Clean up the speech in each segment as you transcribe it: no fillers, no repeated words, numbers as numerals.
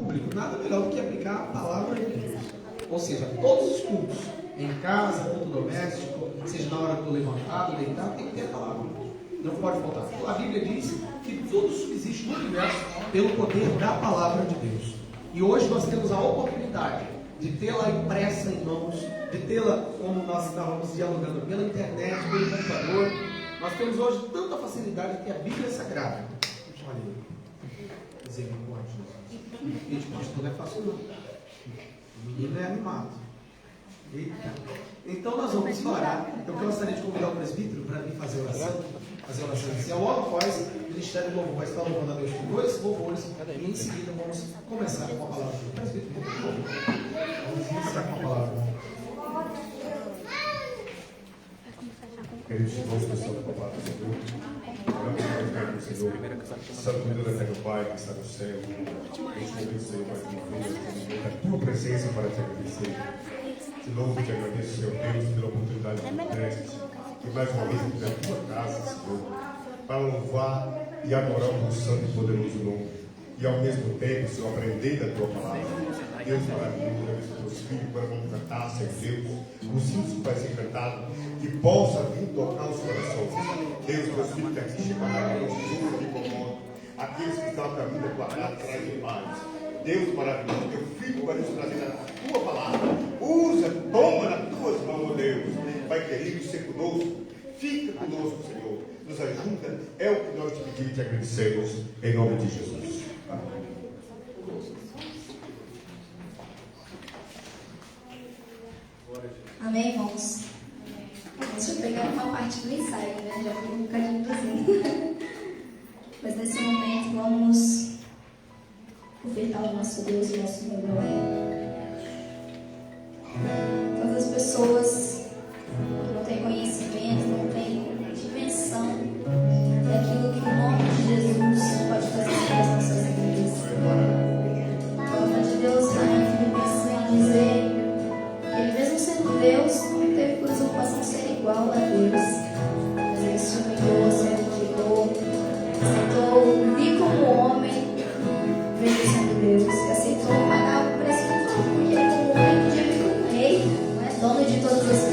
público, nada melhor do que aplicar a palavra de Deus. Ou seja, todos os cultos, em casa, culto doméstico, seja na hora do levantado, deitado, tem que ter a palavra. Não pode faltar. A Bíblia diz que tudo subsiste no universo pelo poder da palavra de Deus. E hoje nós temos a oportunidade de tê-la impressa em mãos, de tê-la, como nós estávamos dialogando, pela internet, pelo computador. Nós temos hoje tanta facilidade que a Bíblia é sagrada. Olha, misericórdia, Jesus. Gente, pastor não é fácil não. O menino é animado. Eita. Então nós vamos orar. Eu gostaria de convidar o presbítero para vir fazer oração. Fazer oração inicial. Logo após, o Ministério do Louvor vai estar louvando a Deus com 2 louvores. E em seguida vamos começar com a palavra do presbítero. Vamos iniciar com a palavra. Queridos irmãos, pessoal da palavra do Senhor, oramos para ficar com o Senhor, Santo Deus eterno Pai que está no céu, eu te abençoe mais uma vez, a tua presença para te agradecer. Te louvo e te agradeço, Senhor Deus, pela oportunidade que me deste, e mais uma vez aqui na tua casa, Senhor, para louvar e adorar o teu santo e poderoso nome, e ao mesmo tempo, Senhor, aprender da tua palavra. Deus maravilhoso, abençoe teus filhos para vão cantar, Senhor Deus, os hinos que vai ser cantado, que possa vir tocar os corações. Deus, meus filhos que aqui chegaram, não se incomodam. Aqueles que estão a caminho da tua casa, traz em paz. Deus maravilhoso, teu filho vai nos trazer a tua palavra. Usa, toma nas tuas mãos, Deus. Vai querido ser conosco. Fica conosco, Senhor. Nos ajuda. É o que nós te pedimos e te agradecemos. Em nome de Jesus. Amém. Amém, irmãos? Deixa eu pegar uma parte do ensaio, né? Já fui um bocadinho dozinho. Mas nesse momento vamos ofertar ao nosso Deus e ao nosso Senhor. Todas as pessoas que não têm conhecimento, não têm dimensão daquilo que o nome de Jesus pode fazer nas nossas vidas. A palavra de Deus está em Filipenses a dizer que ele, mesmo sendo Deus, não teve por usurpação ser igual a Deus, mas ele se humilhou, se humilhou, aceitou vir como homem, mesmo sendo Deus, e aceitou pagar o preço de tudo, porque ele, como homem, podia vir como rei, não é? Dono de todas as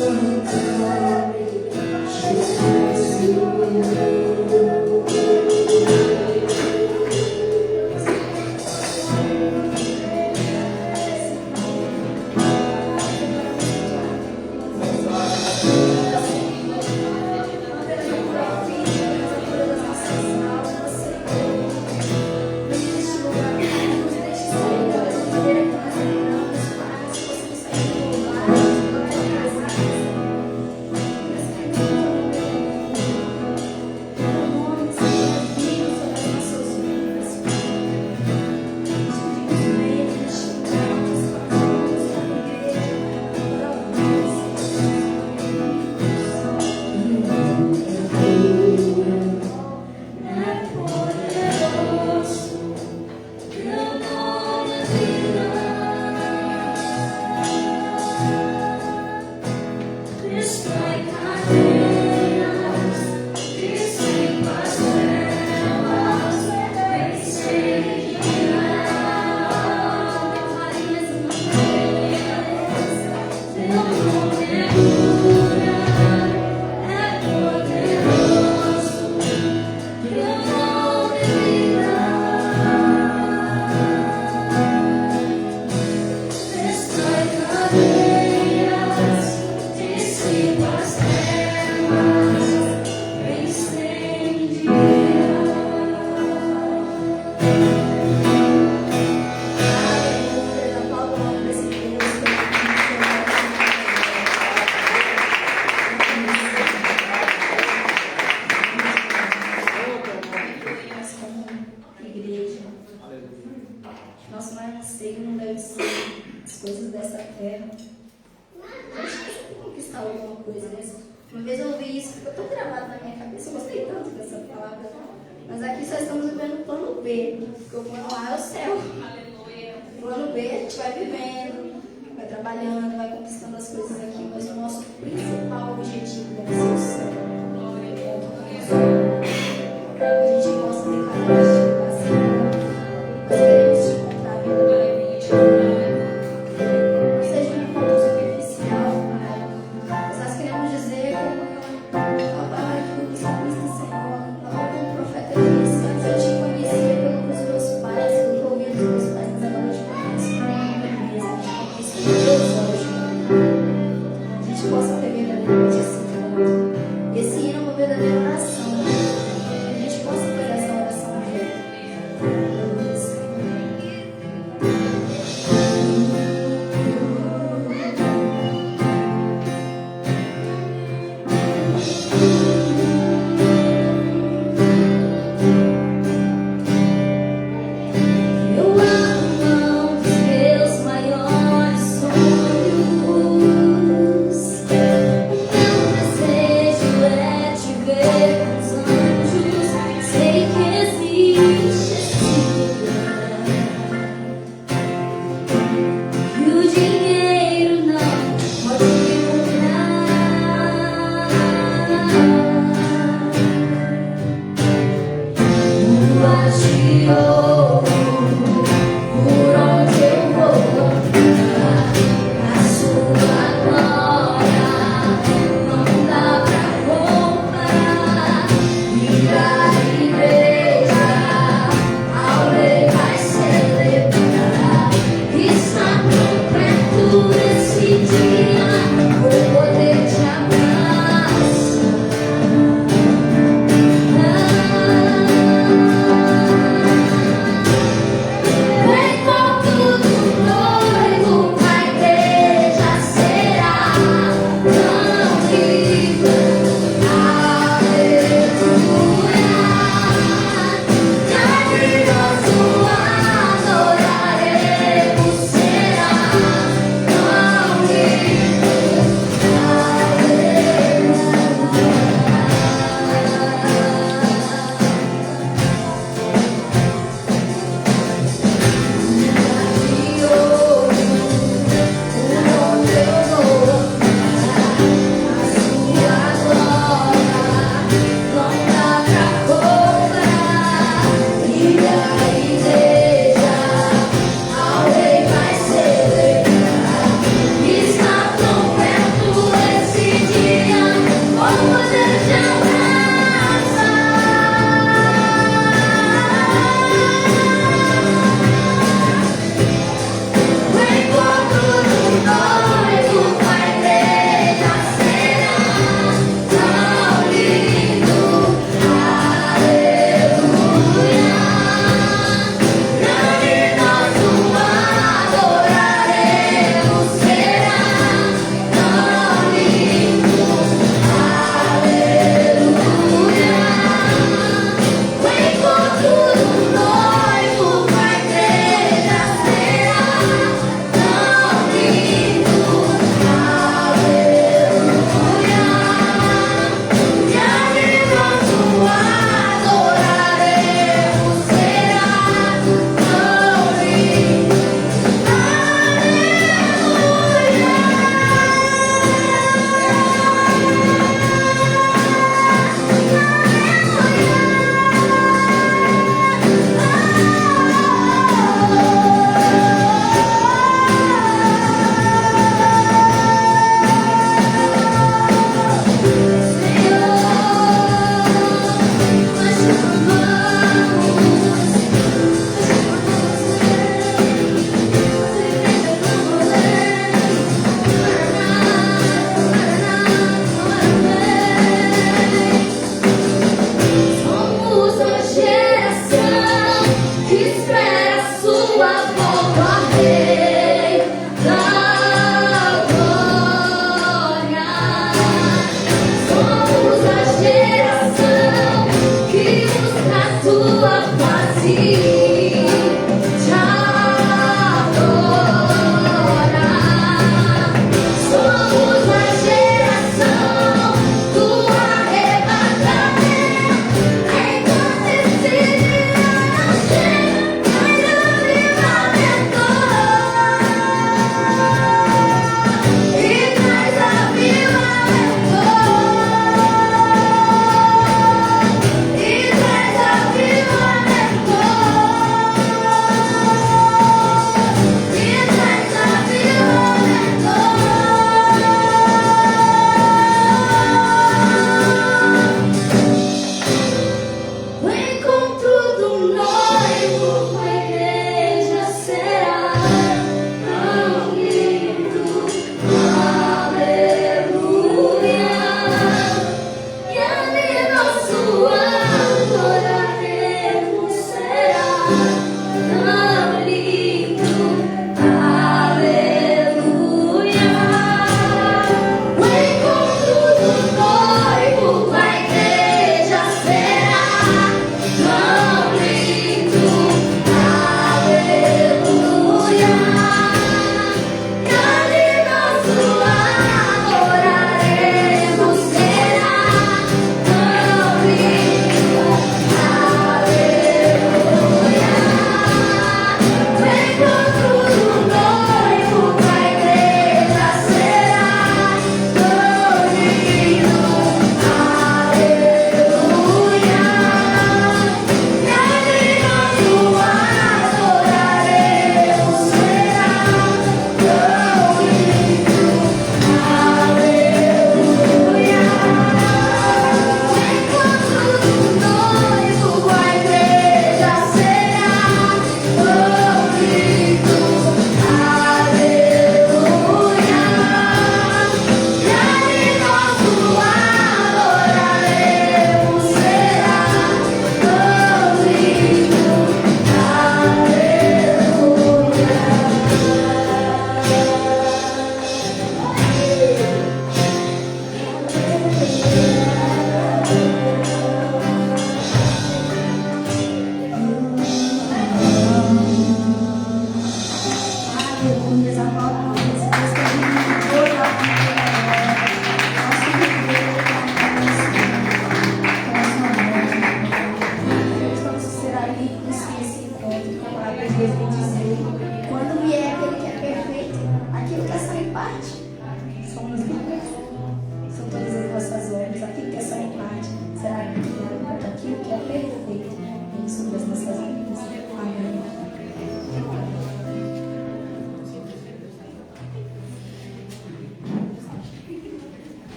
Meus maiores sonhos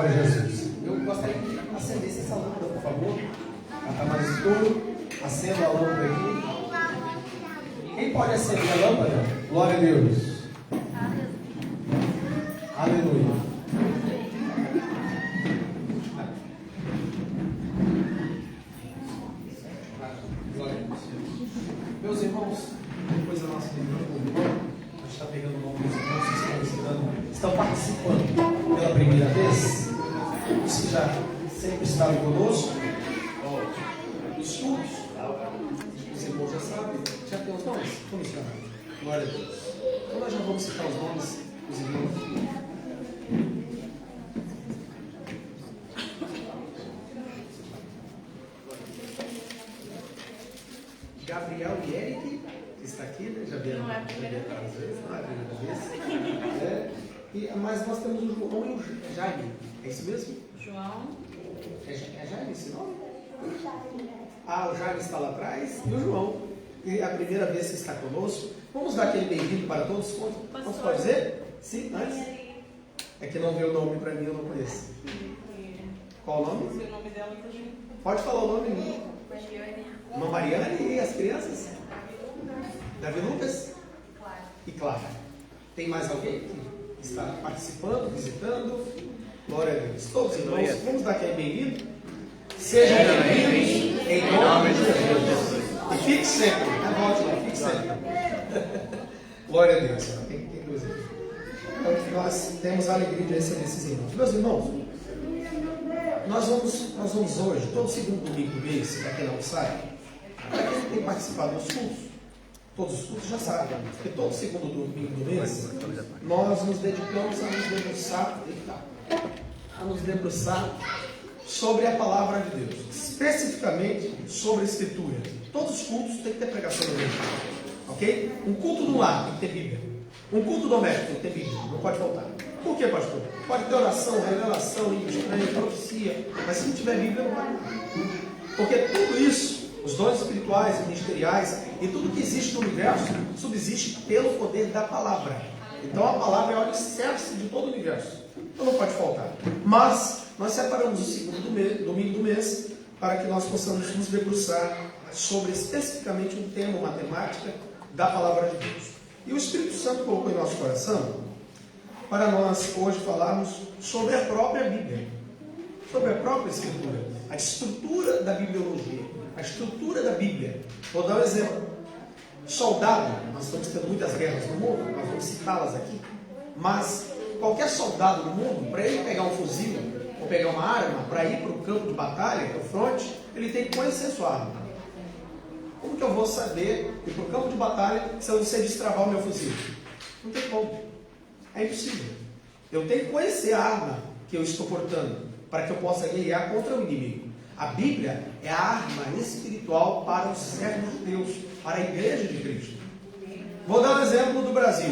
Glória a Jesus. Eu gostaria que acendesse essa lâmpada, por favor. Ela está mais escuro. Acenda a lâmpada aqui. Quem pode acender a lâmpada? Glória a Deus. Aleluia. Glória a Deus. Meus irmãos, depois da nossa reunião, a gente está pegando o nome dos irmãos que estão participando pela primeira vez. Os que já sempre estavam conosco, os cultos, os irmãos já sabem, já tem os nomes, comissionário. Glória a Deus. Então nós já vamos citar os nomes dos irmãos. Gabriel e Eric, que está aqui, né? Já vieram às vezes, não é a primeira vez. Mas nós temos o João e o Jaime, é isso mesmo? João. É Jaime esse nome? O Jaime está lá atrás e o João. E é a primeira vez que está conosco. Vamos dar aquele bem-vindo para todos? Você pode dizer? Sim, antes? É que não veio o nome para mim, eu não conheço. Qual o nome? O nome dela também. Pode falar o nome. Irmã Mariane e as crianças? Davi Lucas? E Clara. Tem mais alguém que está participando, visitando? Glória a Deus. Todos irmãos, vamos dar aquele bem-vindo? Sejam bem-vindos em nome de Jesus. E fique sempre, volte lá, fique sempre. Glória a Deus. Tem dois aqui. Então, nós temos a alegria de receber esses irmãos. Meus irmãos, nós vamos hoje, todo segundo domingo do mês, para quem não sabe, para quem tem participado dos cultos, todos os cultos já sabem, porque todo segundo domingo do mês, nós nos dedicamos a nos debruçar sobre a palavra de Deus, especificamente sobre a Escritura. Todos os cultos têm que ter pregação da Bíblia, ok? Um culto no lar tem que ter Bíblia. Um culto doméstico tem que ter Bíblia, não pode faltar. Por que, pastor? Pode ter oração, revelação, língua estranha, profecia, mas se não tiver Bíblia, não vai. Porque tudo isso, os dons espirituais e ministeriais e tudo que existe no universo, subsiste pelo poder da palavra. Então a palavra é o alicerce de todo o universo. Então não pode faltar. Mas nós separamos o segundo domingo do mês para que nós possamos nos debruçar sobre especificamente um tema, uma temática da palavra de Deus. E o Espírito Santo colocou em nosso coração para nós hoje falarmos sobre a própria Bíblia, sobre a própria Escritura, a estrutura da bibliologia, a estrutura da Bíblia. Vou dar um exemplo. Soldado, nós estamos tendo muitas guerras no mundo, nós vamos citá-las aqui, mas qualquer soldado no mundo, para ele pegar um fuzil ou pegar uma arma, para ir para o campo de batalha, para o fronte, ele tem que conhecer sua arma. Como que eu vou saber ir para o campo de batalha se eu não sei destravar o meu fuzil? Não tem como. É impossível. Eu tenho que conhecer a arma que eu estou portando para que eu possa guerrear contra o inimigo. A Bíblia é a arma espiritual para os servos de Deus, para a igreja de Cristo. Vou dar um exemplo do Brasil.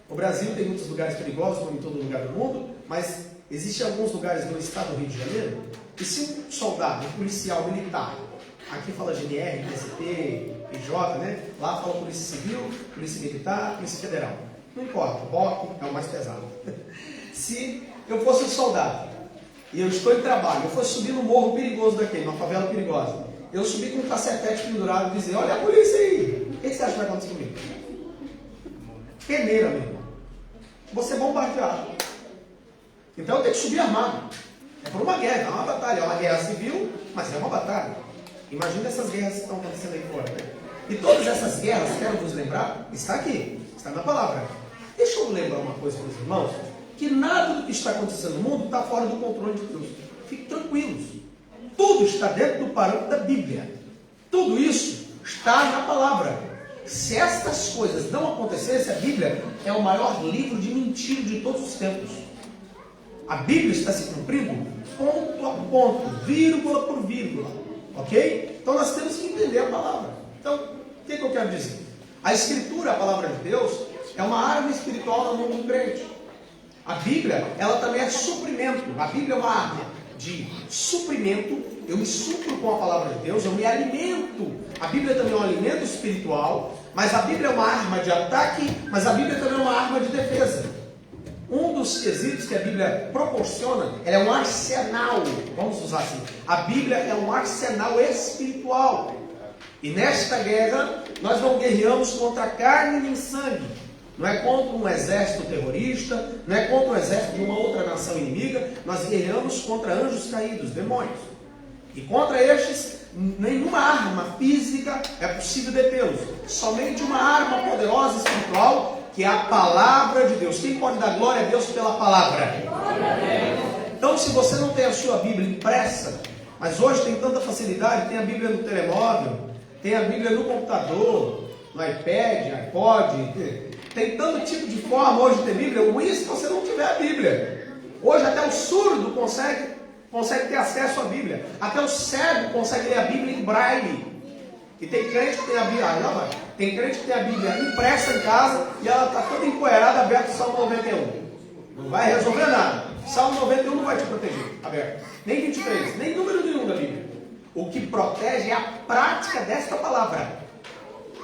O Brasil tem muitos lugares perigosos, como em todo lugar do mundo, mas existem alguns lugares no estado do Rio de Janeiro, e se um soldado, um policial militar, aqui fala GNR, PSP, PJ, né? Lá fala Polícia Civil, Polícia Militar, Polícia Federal. Não importa, o BOP é o mais pesado. Se eu fosse um soldado e eu estou em trabalho, eu fosse subir no morro perigoso daqui, numa favela perigosa, eu subi com um cacetete pendurado e dizer: olha a polícia aí, o que você acha que vai acontecer comigo? Peneira, meu irmão. Vou ser bombardeado. Então eu tenho que subir armado. É por uma guerra, é uma batalha, é uma guerra civil, mas é uma batalha. Imagina essas guerras que estão acontecendo aí fora, né? E todas essas guerras, quero vos lembrar, está aqui, está na palavra. Deixa eu lembrar uma coisa para os irmãos, que nada do que está acontecendo no mundo está fora do controle de Deus. Fiquem tranquilos. Tudo está dentro do parâmetro da Bíblia. Tudo isso está na palavra. Se estas coisas não acontecessem, a Bíblia é o maior livro de mentira de todos os tempos. A Bíblia está se cumprindo ponto a ponto, vírgula por vírgula. Ok? Então nós temos que entender a palavra. Então, o que eu quero dizer? A Escritura, a palavra de Deus, é uma arma espiritual na mão do crente. A Bíblia, ela também é suprimento. A Bíblia é uma arma de suprimento. Eu me supro com a palavra de Deus, eu me alimento. A Bíblia também é um alimento espiritual, mas a Bíblia é uma arma de ataque, mas a Bíblia também é uma arma de defesa. Um dos quesitos que a Bíblia proporciona, ela é um arsenal, vamos usar assim. A Bíblia é um arsenal espiritual. E nesta guerra, nós não guerreamos contra carne nem sangue. Não é contra um exército terrorista, não é contra o exército de uma outra nação inimiga. Nós guerreamos contra anjos caídos, demônios. E contra estes, nenhuma arma física é possível detê-los. Somente uma arma poderosa espiritual, que é a palavra de Deus. Quem pode dar glória a Deus pela palavra? Então, se você não tem a sua Bíblia impressa, mas hoje tem tanta facilidade, tem a Bíblia no telemóvel, tem a Bíblia no computador, no iPad, iPod, tem tanto tipo de forma hoje de ter Bíblia. O ruim é se você não tiver a Bíblia. Hoje até o surdo consegue ter acesso à Bíblia. Até o cego consegue ler a Bíblia em braille. E tem crente que tem a Bíblia, tem crente que tem a Bíblia impressa em casa e ela está toda empoeirada, aberta o Salmo 91. Não vai resolver nada. Salmo 91 não vai te proteger, aberto. Nem 23, nem número nenhum da Bíblia. O que protege é a prática desta palavra.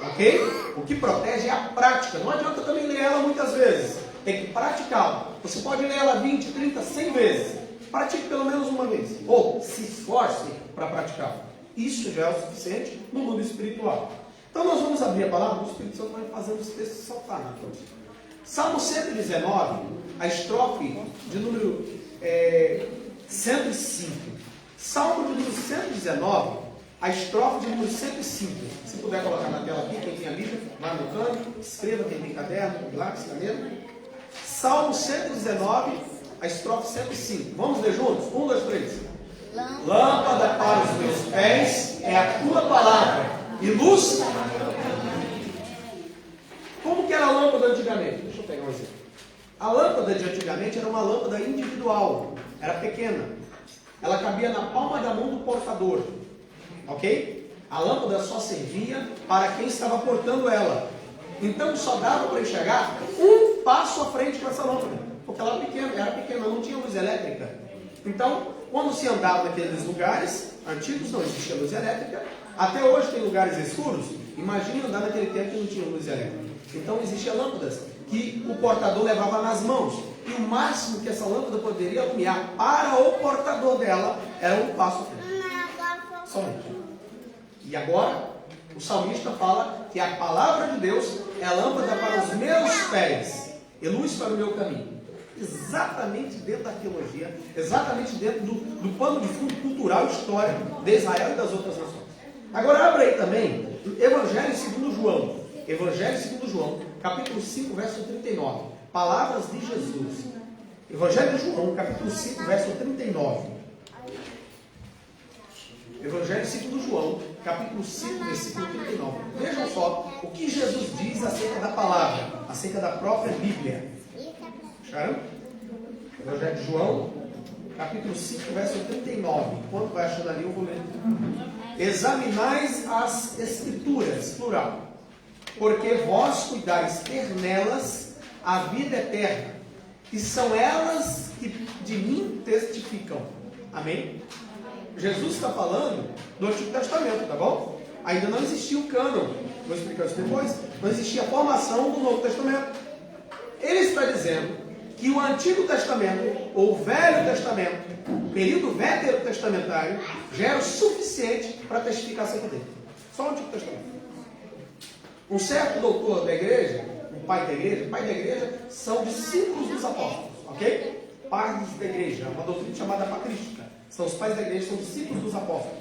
Ok? O que protege é a prática. Não adianta também ler ela muitas vezes. Tem que praticá-la. Você pode ler ela 20, 30, 100 vezes. Pratique pelo menos uma vez. Ou se esforce para praticá-la. Isso já é o suficiente no mundo espiritual. Então nós vamos abrir a palavra. O Espírito Santo vai fazendo os textos saltar na frente. Salmo 119, a estrofe de número 105. Salmo de número 119, a estrofe de número 105. Se puder colocar na tela aqui, quem tem a Bíblia, vai anotando, escreva, quem tem caderno, lápis, caneta. Salmo 119, a estrofe 105. Vamos ler juntos? 1, 2, 3. Lâmpada para os meus pés é a tua palavra, e luz. Como que era a lâmpada antigamente? Deixa eu pegar um exemplo. A lâmpada de antigamente era uma lâmpada individual, era pequena. Ela cabia na palma da mão do portador. Ok? A lâmpada só servia para quem estava portando ela. Então só dava para enxergar um passo à frente com essa lâmpada. Porque ela era pequena, não tinha luz elétrica. Então, quando se andava naqueles lugares antigos, não existia luz elétrica. Até hoje tem lugares escuros. Imagine andar naquele tempo que não tinha luz elétrica. Então existiam lâmpadas que o portador levava nas mãos. E o máximo que essa lâmpada poderia iluminar para o portador dela era um passo à frente. Somente. E agora, o salmista fala que a palavra de Deus é a lâmpada para os meus pés e luz para o meu caminho. Exatamente dentro da teologia, exatamente dentro do pano de fundo cultural e histórico de Israel e das outras nações. Agora abra aí também Evangelho segundo João. Evangelho segundo João, capítulo 5, verso 39. Palavras de Jesus. Evangelho de João, capítulo 5, verso 39. Evangelho segundo João, capítulo 5, versículo 39. Vejam só o que Jesus diz acerca da palavra, acerca da própria Bíblia. Acharam? Evangelho de João, capítulo 5, verso 39. Enquanto vai achando ali, eu vou ler. Examinais as Escrituras, plural, porque vós cuidais ter nelas a vida eterna, e são elas que de mim testificam. Amém? Jesus está falando do Antigo Testamento, tá bom? Ainda não existia o cânon, vou explicar isso depois. Não existia a formação do Novo Testamento. Ele está dizendo que o Antigo Testamento, ou o Velho Testamento, o período veterotestamentário, já era o suficiente para testificar acerca dele. Só o Antigo Testamento. Um certo doutor da igreja, um pai da igreja, são discípulos dos apóstolos, ok? Pais da igreja, uma doutrina chamada patrística. São os pais da igreja, são discípulos dos apóstolos.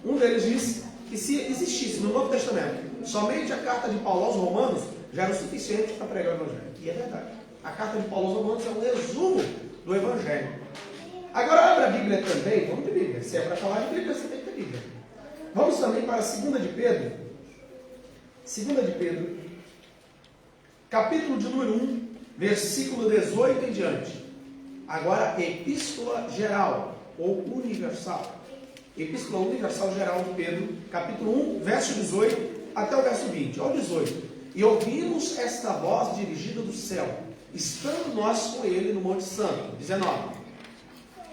Um deles disse que se existisse no Novo Testamento somente a carta de Paulo aos Romanos, já era o suficiente para pregar o Evangelho. E é verdade. A carta de Paulo aos Romanos é um resumo do Evangelho. Agora abra a Bíblia também, vamos de Bíblia. Se é para falar de Bíblia, você tem que ter Bíblia. Vamos também para 2 de Pedro. 2 de Pedro, capítulo de número 1, versículo 18 em diante. Agora, epístola geral, ou universal. Epístola universal geral de Pedro, capítulo 1, verso 18 até o verso 20. Olha o 18. E ouvimos esta voz dirigida do céu, estando nós com ele no Monte Santo. 19.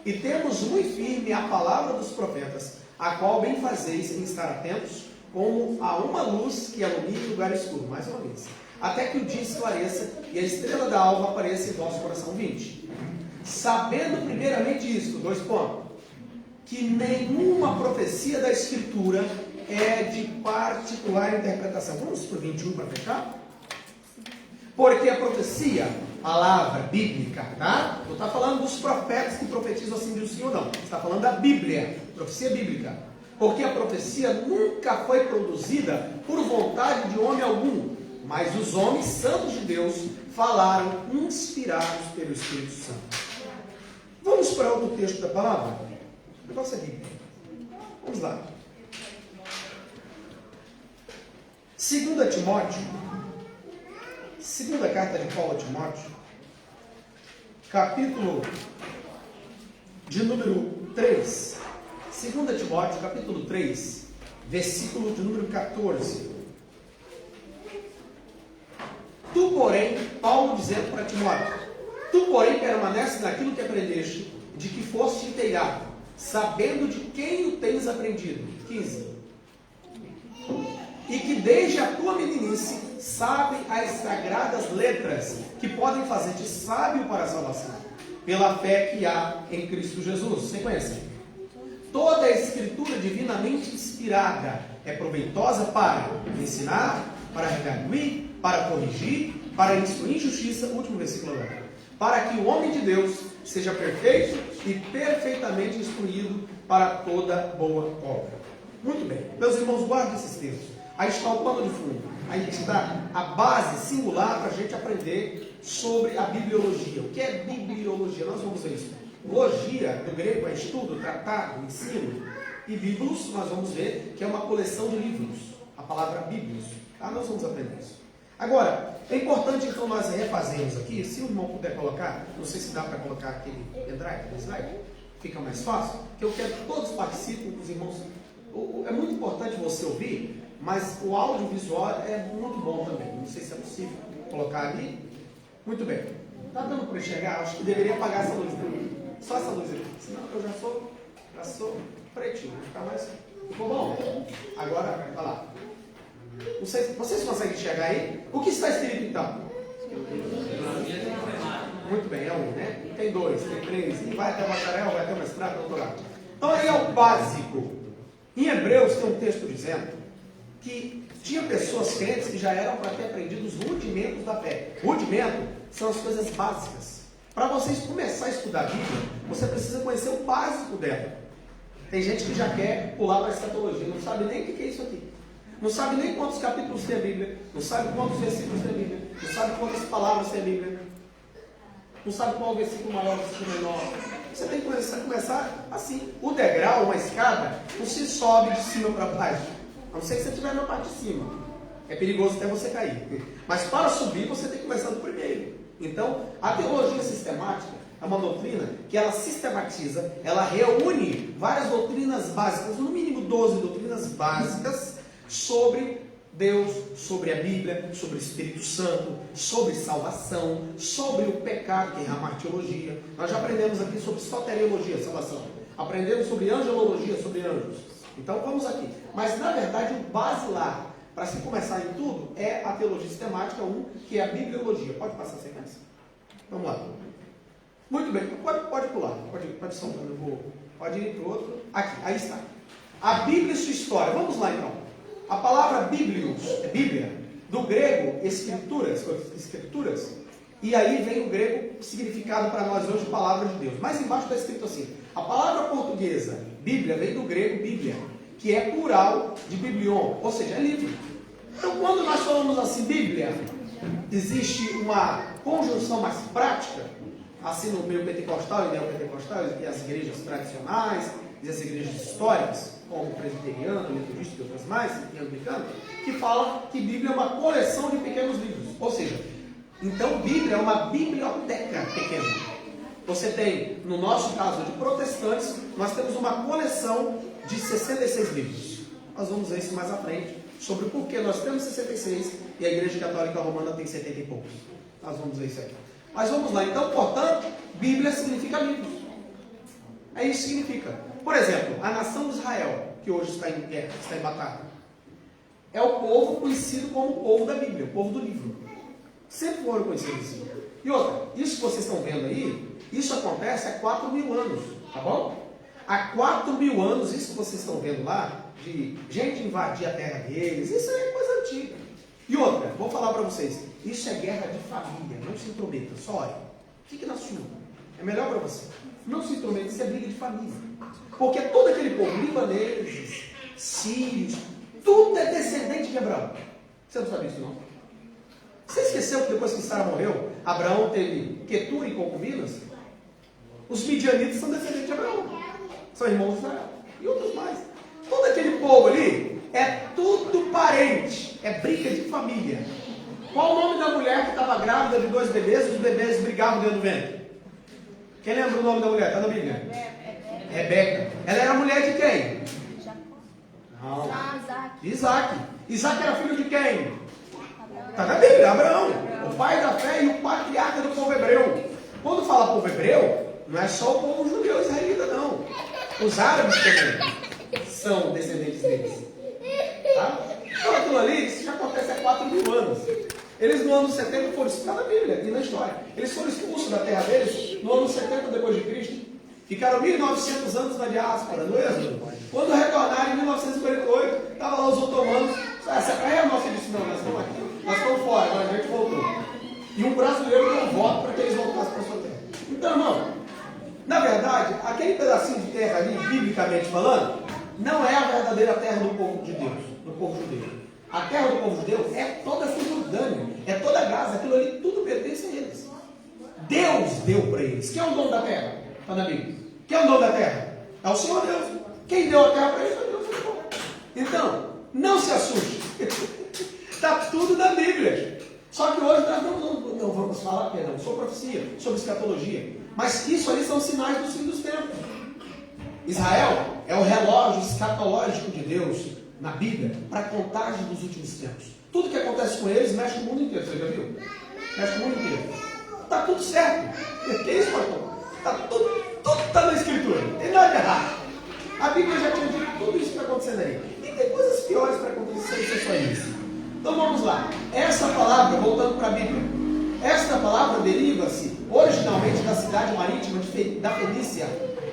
E temos muito firme a palavra dos profetas, a qual bem fazeis em estar atentos, como a uma luz que ilumina o lugar escuro, mais uma vez, até que o dia esclareça e a estrela da alva apareça em vosso coração. 20. Sabendo primeiramente isto, 2 pontos, que nenhuma profecia da Escritura é de particular interpretação. Vamos para o 21 para fechar? Porque a profecia, palavra bíblica, tá? Não está falando dos profetas que profetizam assim de Senhor, não. Está falando da Bíblia, profecia bíblica. Porque a profecia nunca foi produzida por vontade de homem algum, mas os homens santos de Deus falaram inspirados pelo Espírito Santo. Vamos para outro texto da palavra? O negócio é Bíblia. Vamos lá. 2 Timóteo, segunda carta de Paulo a Timóteo, capítulo de número 3. 2 Timóteo, capítulo 3, versículo de número 14. Tu, porém, Paulo dizendo para Timóteo, tu, porém, permanece naquilo que aprendeste, de que foste inteirado, sabendo de quem o tens aprendido. 15. E que desde a tua meninice sabe as sagradas letras, que podem fazer-te sábio para a salvação, pela fé que há em Cristo Jesus. Você conhece? Toda a Escritura divinamente inspirada é proveitosa para ensinar, para redarguir, para corrigir, para instruir em justiça, último versículo agora, para que o homem de Deus seja perfeito e perfeitamente instruído para toda boa obra. Muito bem, meus irmãos, guardem esses textos. Aí está o pano de fundo, aí está a base singular para a gente aprender sobre a bibliologia. O que é bibliologia? Nós vamos ver isso. Logia, do grego, é estudo, tratado, ensino. E biblos, nós vamos ver que é uma coleção de livros. A palavra bíblios. Tá? Nós vamos aprender isso. Agora, é importante então nós refazermos aqui, se o irmão puder colocar, não sei se dá para colocar aquele pendrive, slide, fica mais fácil, que eu quero que todos participem, os irmãos. É muito importante você ouvir, mas o audiovisual é muito bom também. Não sei se é possível colocar ali. Muito bem. Está dando para enxergar? Acho que deveria apagar essa luz aqui. Só essa luz aqui. Senão eu já sou pretinho. Vou ficar mais. Ficou bom? Agora, olha lá. Não sei, vocês conseguem enxergar aí? O que está escrito então? Muito bem, é um, né? Tem 2, tem 3, e vai até o bacharel, vai até o mestrado, doutorado. Então aí é o básico. Em Hebreus tem um texto dizendo que tinha pessoas crentes que já eram para ter aprendido os rudimentos da fé. Rudimento são as coisas básicas. Para vocês começar a estudar a Bíblia, você precisa conhecer o básico dela. Tem gente que já quer pular para a escatologia, não sabe nem o que é isso aqui. Não sabe nem quantos capítulos tem a Bíblia, não sabe quantos versículos tem a Bíblia, não sabe quantas palavras tem a Bíblia, não sabe qual é o versículo maior, o versículo menor. Você tem que começar assim. O degrau, uma escada, não se sobe de cima para baixo, a não ser que você estiver na parte de cima. É perigoso até você cair. Mas para subir, você tem que começar do primeiro. Então, a teologia sistemática é uma doutrina que ela sistematiza, ela reúne várias doutrinas básicas, no mínimo 12 doutrinas básicas, sobre Deus, sobre a Bíblia, sobre o Espírito Santo, sobre salvação, sobre o pecado, que é a martiologia. Nós já aprendemos aqui sobre soteriologia, salvação. Aprendemos sobre angelologia, sobre anjos. Então vamos aqui. Mas na verdade o basilar, para se começar em tudo, é a teologia sistemática 1, que é a bibliologia. Pode passar a sequência? Vamos lá. Muito bem, pode pular, pode soltando, pode ir para o outro. Aqui, aí está. A Bíblia e sua história. Vamos lá então. A palavra Bíblios é Bíblia, do grego escrituras, e aí vem o grego significado para nós hoje, palavra de Deus. Mais embaixo está escrito assim: a palavra portuguesa, Bíblia, vem do grego Bíblia, que é plural de biblion, ou seja, é livro. Então, quando nós falamos assim, Bíblia, existe uma conjunção mais prática, assim no meio pentecostal e neopentecostal, e as igrejas tradicionais, e as igrejas históricas, como o presbiteriano, metodista e outras mais, e anglicano, que fala que Bíblia é uma coleção de pequenos livros. Ou seja, então Bíblia é uma biblioteca pequena. Você tem, no nosso caso de protestantes, nós temos uma coleção de 66 livros. Nós vamos ver isso mais à frente, sobre por que nós temos 66 e a Igreja Católica Romana tem 70 e poucos. Nós vamos ver isso aqui. Mas vamos lá. Então, portanto, Bíblia significa livros. É isso que significa. Por exemplo, a nação de Israel, que hoje está em guerra, está em batalha. é o povo conhecido como o povo da Bíblia, o povo do livro. Sempre foram conhecidos assim. E outra, isso que vocês estão vendo aí, isso acontece há 4.000 anos, tá bom? Há 4.000 anos, isso que vocês estão vendo lá, de gente invadir a terra deles, isso aí é coisa antiga. E outra, vou falar para vocês, isso é guerra de família, não se intrometa, só olha, fique na sua, é melhor para você. Não se intrometa, isso é briga de família. Porque todo aquele povo, libaneses, sírios, tudo é descendente de Abraão. Você não sabe isso não? Você esqueceu que depois que Sara morreu, Abraão teve Quetura e concubinas? Os midianitas são descendentes de Abraão. São irmãos de Israel. E outros mais. Todo aquele povo ali é tudo parente. É briga de família. Qual o nome da mulher que estava grávida de 2 bebês? Os bebês brigavam dentro do ventre. Quem lembra o nome da mulher? Está na Bíblia? Rebeca. Ela era mulher de quem? Não. Isaac. Isaac era filho de quem? Está na Bíblia, Abraão. O pai da fé e o patriarca do povo hebreu. Quando fala povo hebreu, não é só o povo judeu israelita, não. Os árabes também são descendentes deles. Tá? Então aquilo ali, isso já acontece há 4.000 anos. Eles no ano 70 foram expulsos, está na Bíblia e na história. Eles foram expulsos da terra deles no ano 70 depois de Cristo. Ficaram 1.900 anos na diáspora, no êxodo. Quando retornaram em 1948, estavam lá os otomanos. Essa é a nossa disse, não, nós estamos aqui. Nós estamos fora, mas a gente voltou. E um brasileiro deu um voto para que eles voltassem para a sua terra. Então, irmão, na verdade, aquele pedacinho de terra ali, biblicamente falando, não é a verdadeira terra do povo de Deus, do povo judeu. A terra do povo judeu é toda a Cisjordânia, é toda a Gaza, aquilo ali tudo pertence a eles. Deus deu para eles. Quem é o dono da terra? Está na Bíblia. Quem é o dono da terra? É o Senhor Deus. Quem deu a terra para eles? É Deus. Então, não se assuste. Está tudo na Bíblia. Só que hoje nós não vamos falar, perdão, sobre profecia, sobre escatologia. Mas isso ali são sinais do fim dos tempos. Israel é o relógio escatológico de Deus na Bíblia para a contagem dos últimos tempos. Tudo que acontece com eles mexe com o mundo inteiro. Você já viu? Mexe com o mundo inteiro. Está tudo certo. Que isso, pastor? Tudo está na Escritura. Não tem nada de errado. A Bíblia já tinha dito tudo isso que está acontecendo aí. E tem coisas piores para acontecer, isso é só isso. Então vamos lá. Essa palavra, voltando para a Bíblia, esta palavra deriva-se originalmente da cidade marítima da Fenícia,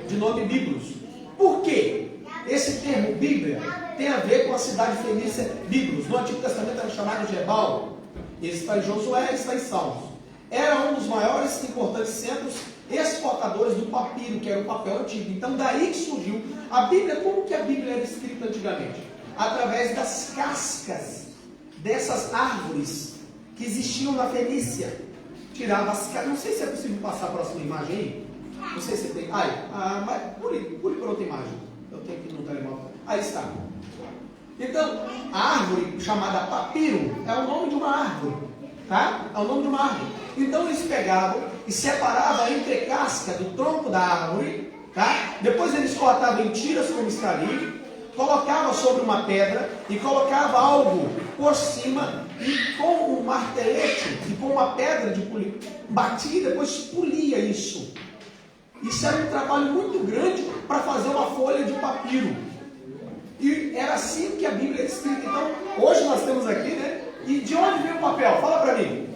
de nome Biblos. Por quê? Esse termo Bíblia tem a ver com a cidade fenícia Biblos. No Antigo Testamento era chamado de Ebal. Ele está em Josué e está em Salmos. Era um dos maiores e importantes centros exportadores do papiro, que era o papel antigo. Então daí que surgiu a Bíblia. Como que a Bíblia era escrita antigamente? Através das cascas dessas árvores que existiam na Fenícia. Tirava as cascas. Não sei se é possível passar a próxima imagem aí. Não sei se tem. Mas pule por outra imagem. Eu tenho que ir no telemóvel. Aí está. Então, a árvore chamada papiro é o nome de uma árvore. Tá? É o nome de uma árvore. Então eles pegavam e separavam entre a casca do tronco da árvore. Tá? Depois eles cortavam em tiras como está ali. Colocava sobre uma pedra e colocava algo por cima e com um martelete e com uma pedra de polir, batia e depois polia isso. Isso era um trabalho muito grande para fazer uma folha de papiro. E era assim que a Bíblia era escrita. Então, hoje nós temos aqui, né? E de onde vem o papel? Fala para mim.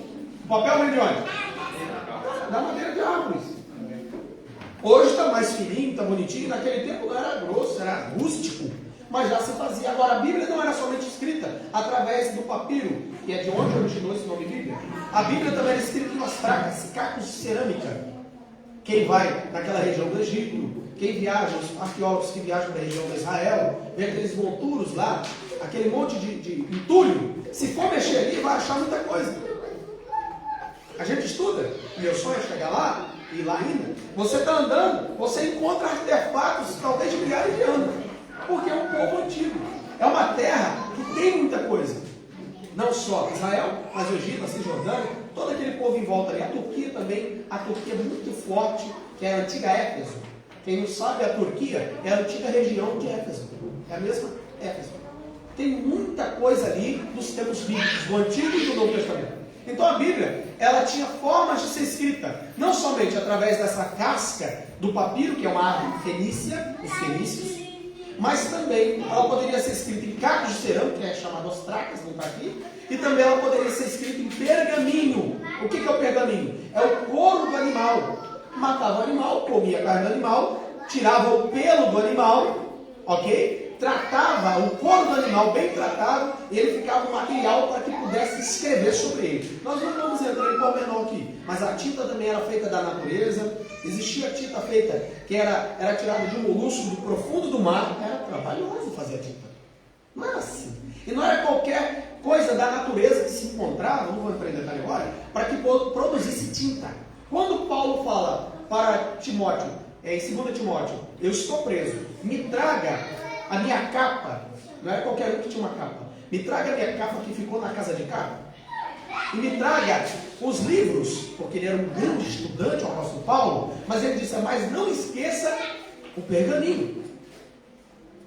O papel vem de onde? Da madeira de árvores. Hoje está mais fininho, está bonitinho. Naquele tempo não era grosso, era rústico. Mas já se fazia. Agora, a Bíblia não era somente escrita através do papiro, que é de onde originou esse nome Bíblia. A Bíblia também era escrita em umas placas, cacos de cerâmica. Quem vai naquela região do Egito, quem viaja, os arqueólogos que viajam para a região de Israel, vê aqueles monturos lá, aquele monte de entulho. Se for mexer ali, vai achar muita coisa. A gente estuda, meu sonho é chegar lá, e lá ainda. Você está andando, você encontra artefatos talvez de milhares de anos. Porque é um povo antigo. É uma terra que tem muita coisa. Não só Israel, mas o Egito, a Cisjordânia, todo aquele povo em volta ali. A Turquia também, a Turquia é muito forte, que é a antiga Éfeso. Quem não sabe, a Turquia é a antiga região de Éfeso. É a mesma Éfeso. Tem muita coisa ali dos tempos bíblicos, do Antigo e do Novo Testamento. Então a Bíblia, ela tinha formas de ser escrita, não somente através dessa casca do papiro, que é uma árvore fenícia, os fenícios, mas também ela poderia ser escrita em cacos de cerâmica, que é chamada ostracas, não está aqui, e também ela poderia ser escrita em pergaminho. O que é o pergaminho? É o couro do animal. Matava o animal, comia a carne do animal, tirava o pelo do animal, ok? Tratava o couro do animal bem tratado, e ele ficava um material para que pudesse escrever sobre ele. Nós não vamos entrar em pormenor aqui, mas a tinta também era feita da natureza. Existia tinta feita que era tirada de um molusco do profundo do mar. Era trabalhoso fazer a tinta, não era assim. E não era qualquer coisa da natureza que se encontrava, não vou entrar em detalhe agora, para que produzisse tinta. Quando Paulo fala para Timóteo, em 2 Timóteo, eu estou preso, me traga a minha capa, não era qualquer um que tinha uma capa, me traga a minha capa que ficou na casa de capa, e me traga os livros, porque ele era um grande estudante, o apóstolo Paulo, mas ele disse, mas não esqueça o pergaminho.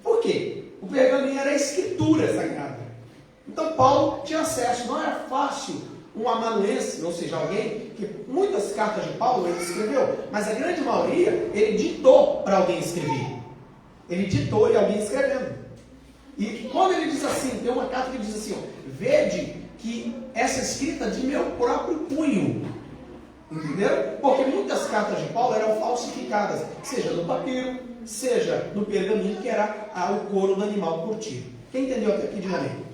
Por quê? O pergaminho era a escritura sagrada. Então Paulo tinha acesso, não era fácil um amanuense, ou seja, alguém que muitas cartas de Paulo ele escreveu, mas a grande maioria ele ditou para alguém escrever. Ele ditou e alguém escrevendo. E quando ele diz assim, tem uma carta que diz assim, ó, vede que essa é escrita de meu próprio punho. Entenderam? Porque muitas cartas de Paulo eram falsificadas, seja no papiro, seja no pergaminho, que era o couro do animal curtido. Quem entendeu até aqui de momento?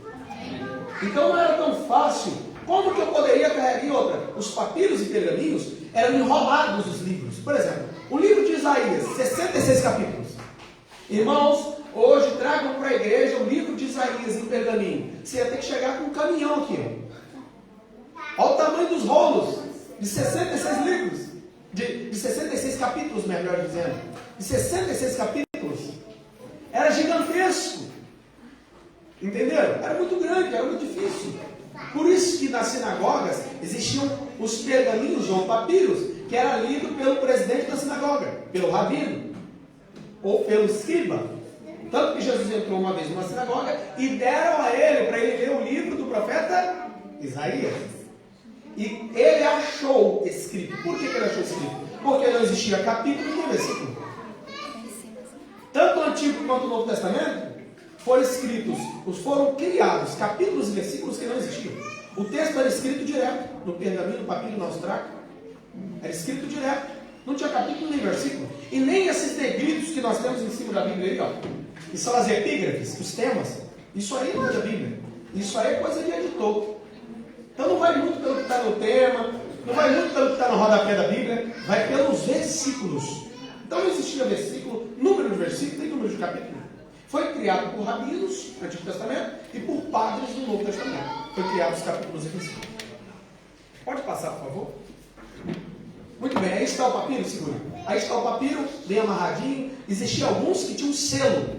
Então não era tão fácil. Como que eu poderia carregar? E outra, os papiros e pergaminhos eram enrolados os livros. Por exemplo, o livro de Isaías, 66 capítulos. Irmãos, hoje tragam para a igreja o livro de Isaías em pergaminho. Você ia ter que chegar com um caminhão aqui. Olha o tamanho dos rolos de 66 livros. De 66 capítulos, melhor dizendo. De 66 capítulos. Era gigantesco. Entenderam? Era muito grande, era muito difícil. Por isso que nas sinagogas existiam os pergaminhos ou papiros, que era lido pelo presidente da sinagoga, pelo rabino, ou pelo escriba. Tanto que Jesus entrou uma vez numa sinagoga e deram a ele, para ele ler o livro do profeta Isaías. E ele achou escrito. Por que ele achou escrito? Porque não existia capítulo nem versículo. Tanto o Antigo quanto o Novo Testamento foram criados capítulos e versículos que não existiam. O texto era escrito direto, no pergaminho, no papiro, no ostraco. Era escrito direto. Não tinha capítulo nem versículo. E nem esses negritos que nós temos em cima da Bíblia aí, ó, que são as epígrafes, os temas. Isso aí não é da Bíblia. Isso aí é coisa de editor. Então não vai muito pelo que está no tema, não vai muito pelo que está no rodapé da Bíblia, vai pelos versículos. Então não existia versículo, número de versículo e número de capítulo. Foi criado por rabinos no Antigo Testamento e por padres no Novo Testamento. Foi criado os capítulos e versículos. Pode passar, por favor? Muito bem, aí está o papiro, segura. Aí está o papiro, bem amarradinho. Existiam alguns que tinham selo.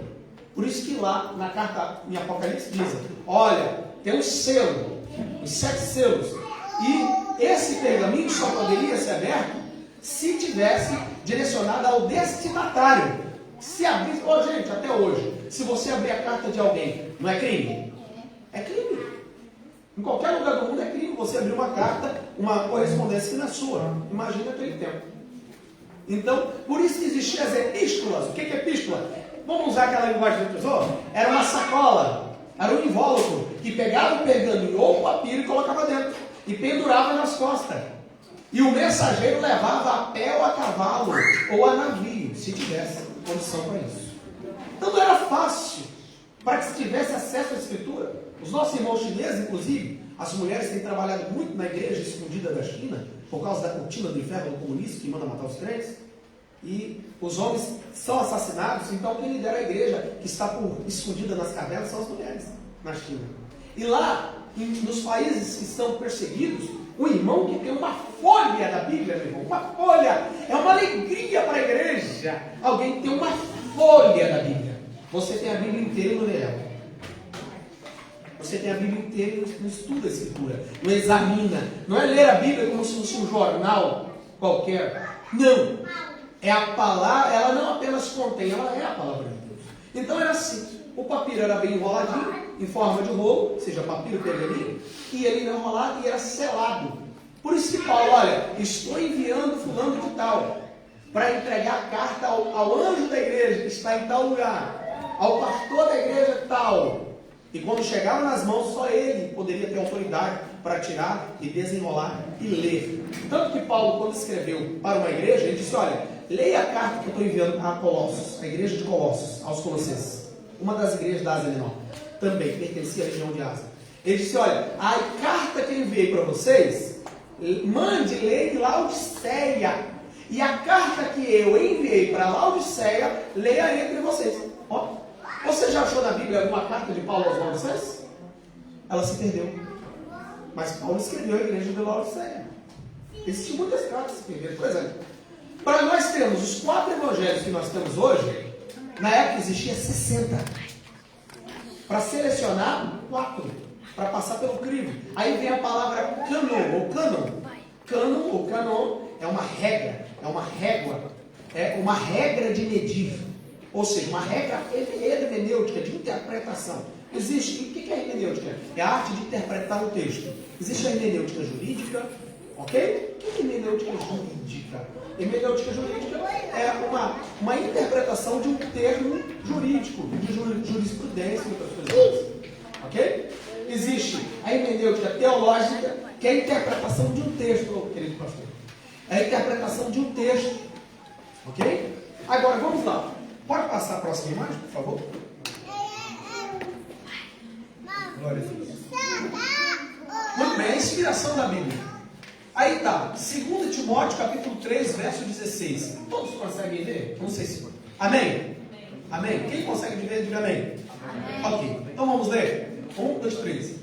Por isso que lá na carta em Apocalipse diz, olha, tem um selo, os 7 selos. E esse pergaminho só poderia ser aberto se tivesse direcionado ao destinatário. Se abrir, gente, até hoje, se você abrir a carta de alguém, não é crime? É crime. Em qualquer lugar do mundo é crime você abrir uma carta, uma correspondência que não é sua. Imagina aquele tempo. Então, por isso que existiam as epístolas. O que é epístola? Vamos usar aquela linguagem do tesouro? Era uma sacola, era um invólucro, que pegava o pergaminho ou o papiro e colocava dentro. E pendurava nas costas. E o mensageiro levava a pé ou a cavalo, ou a navio, se tivesse condição para isso. Então não era fácil para que se tivesse acesso à escritura. Os nossos irmãos chineses, inclusive, as mulheres têm trabalhado muito na igreja escondida da China, por causa da cortina do inferno do comunismo que manda matar os crentes, e os homens são assassinados. Então quem lidera a igreja que está escondida nas cavernas são as mulheres na China. E lá, nos países que são perseguidos, o irmão que tem uma folha da Bíblia, meu irmão, uma folha, é uma alegria para a igreja. Alguém que tem uma folha da Bíblia. Você tem a Bíblia inteira e não lê ela. Você tem a Bíblia inteira e não estuda a Escritura, não examina. Não é ler a Bíblia como se fosse um jornal qualquer. Não. É a palavra, ela não apenas contém, ela é a palavra de Deus. Então era assim. O papiro era bem enroladinho, em forma de rolo, ou seja, papiro pergaminho, e ele era enrolado e era selado. Por isso que Paulo, olha, estou enviando fulano de tal, para entregar a carta ao anjo da igreja, que está em tal lugar. ao pastor da igreja tal. E quando chegava nas mãos, só ele poderia ter autoridade para tirar e desenrolar e ler. Tanto que Paulo, quando escreveu para uma igreja, ele disse: olha, leia a carta que eu estou enviando a Colossos, a igreja de Colossos, aos Colossenses, uma das igrejas da Ásia Menor, também, que pertencia à região de Ásia. Ele disse: olha, a carta que eu enviei para vocês, mande ler de Laodiceia. E a carta que eu enviei para Laodiceia, leia entre vocês. Ó, você já achou na Bíblia alguma carta de Paulo aos Laodicenses? Ela se perdeu. Mas Paulo escreveu a igreja de Laodiceia. Existem muitas cartas escritas. Por exemplo, para nós termos os 4 evangelhos que nós temos hoje, na época existia 60. Para selecionar 4, para passar pelo crivo. Aí vem a palavra canon ou canon. Canon ou canon é uma regra, é uma régua, é uma regra de medir. Ou seja, uma regra hermenêutica de interpretação. Existe, o que é hermenêutica? É a arte de interpretar o texto. Existe a hermenêutica jurídica, ok? O que é hermenêutica jurídica? Hermenêutica jurídica é uma interpretação de um termo jurídico, de jurisprudência e outras coisas. Ok? Existe a hermenêutica teológica, que é a interpretação de um texto, querido pastor. É a interpretação de um texto. Ok? Agora, vamos lá. Pode passar a próxima imagem, por favor? Glória a Deus. Muito bem, a inspiração da Bíblia. Aí está, 2 Timóteo capítulo 3, verso 16. Todos conseguem ler? Não sei se... Amém? Amém? Quem consegue ver, diga amém. Ok, então vamos ler. 1, 2, 3.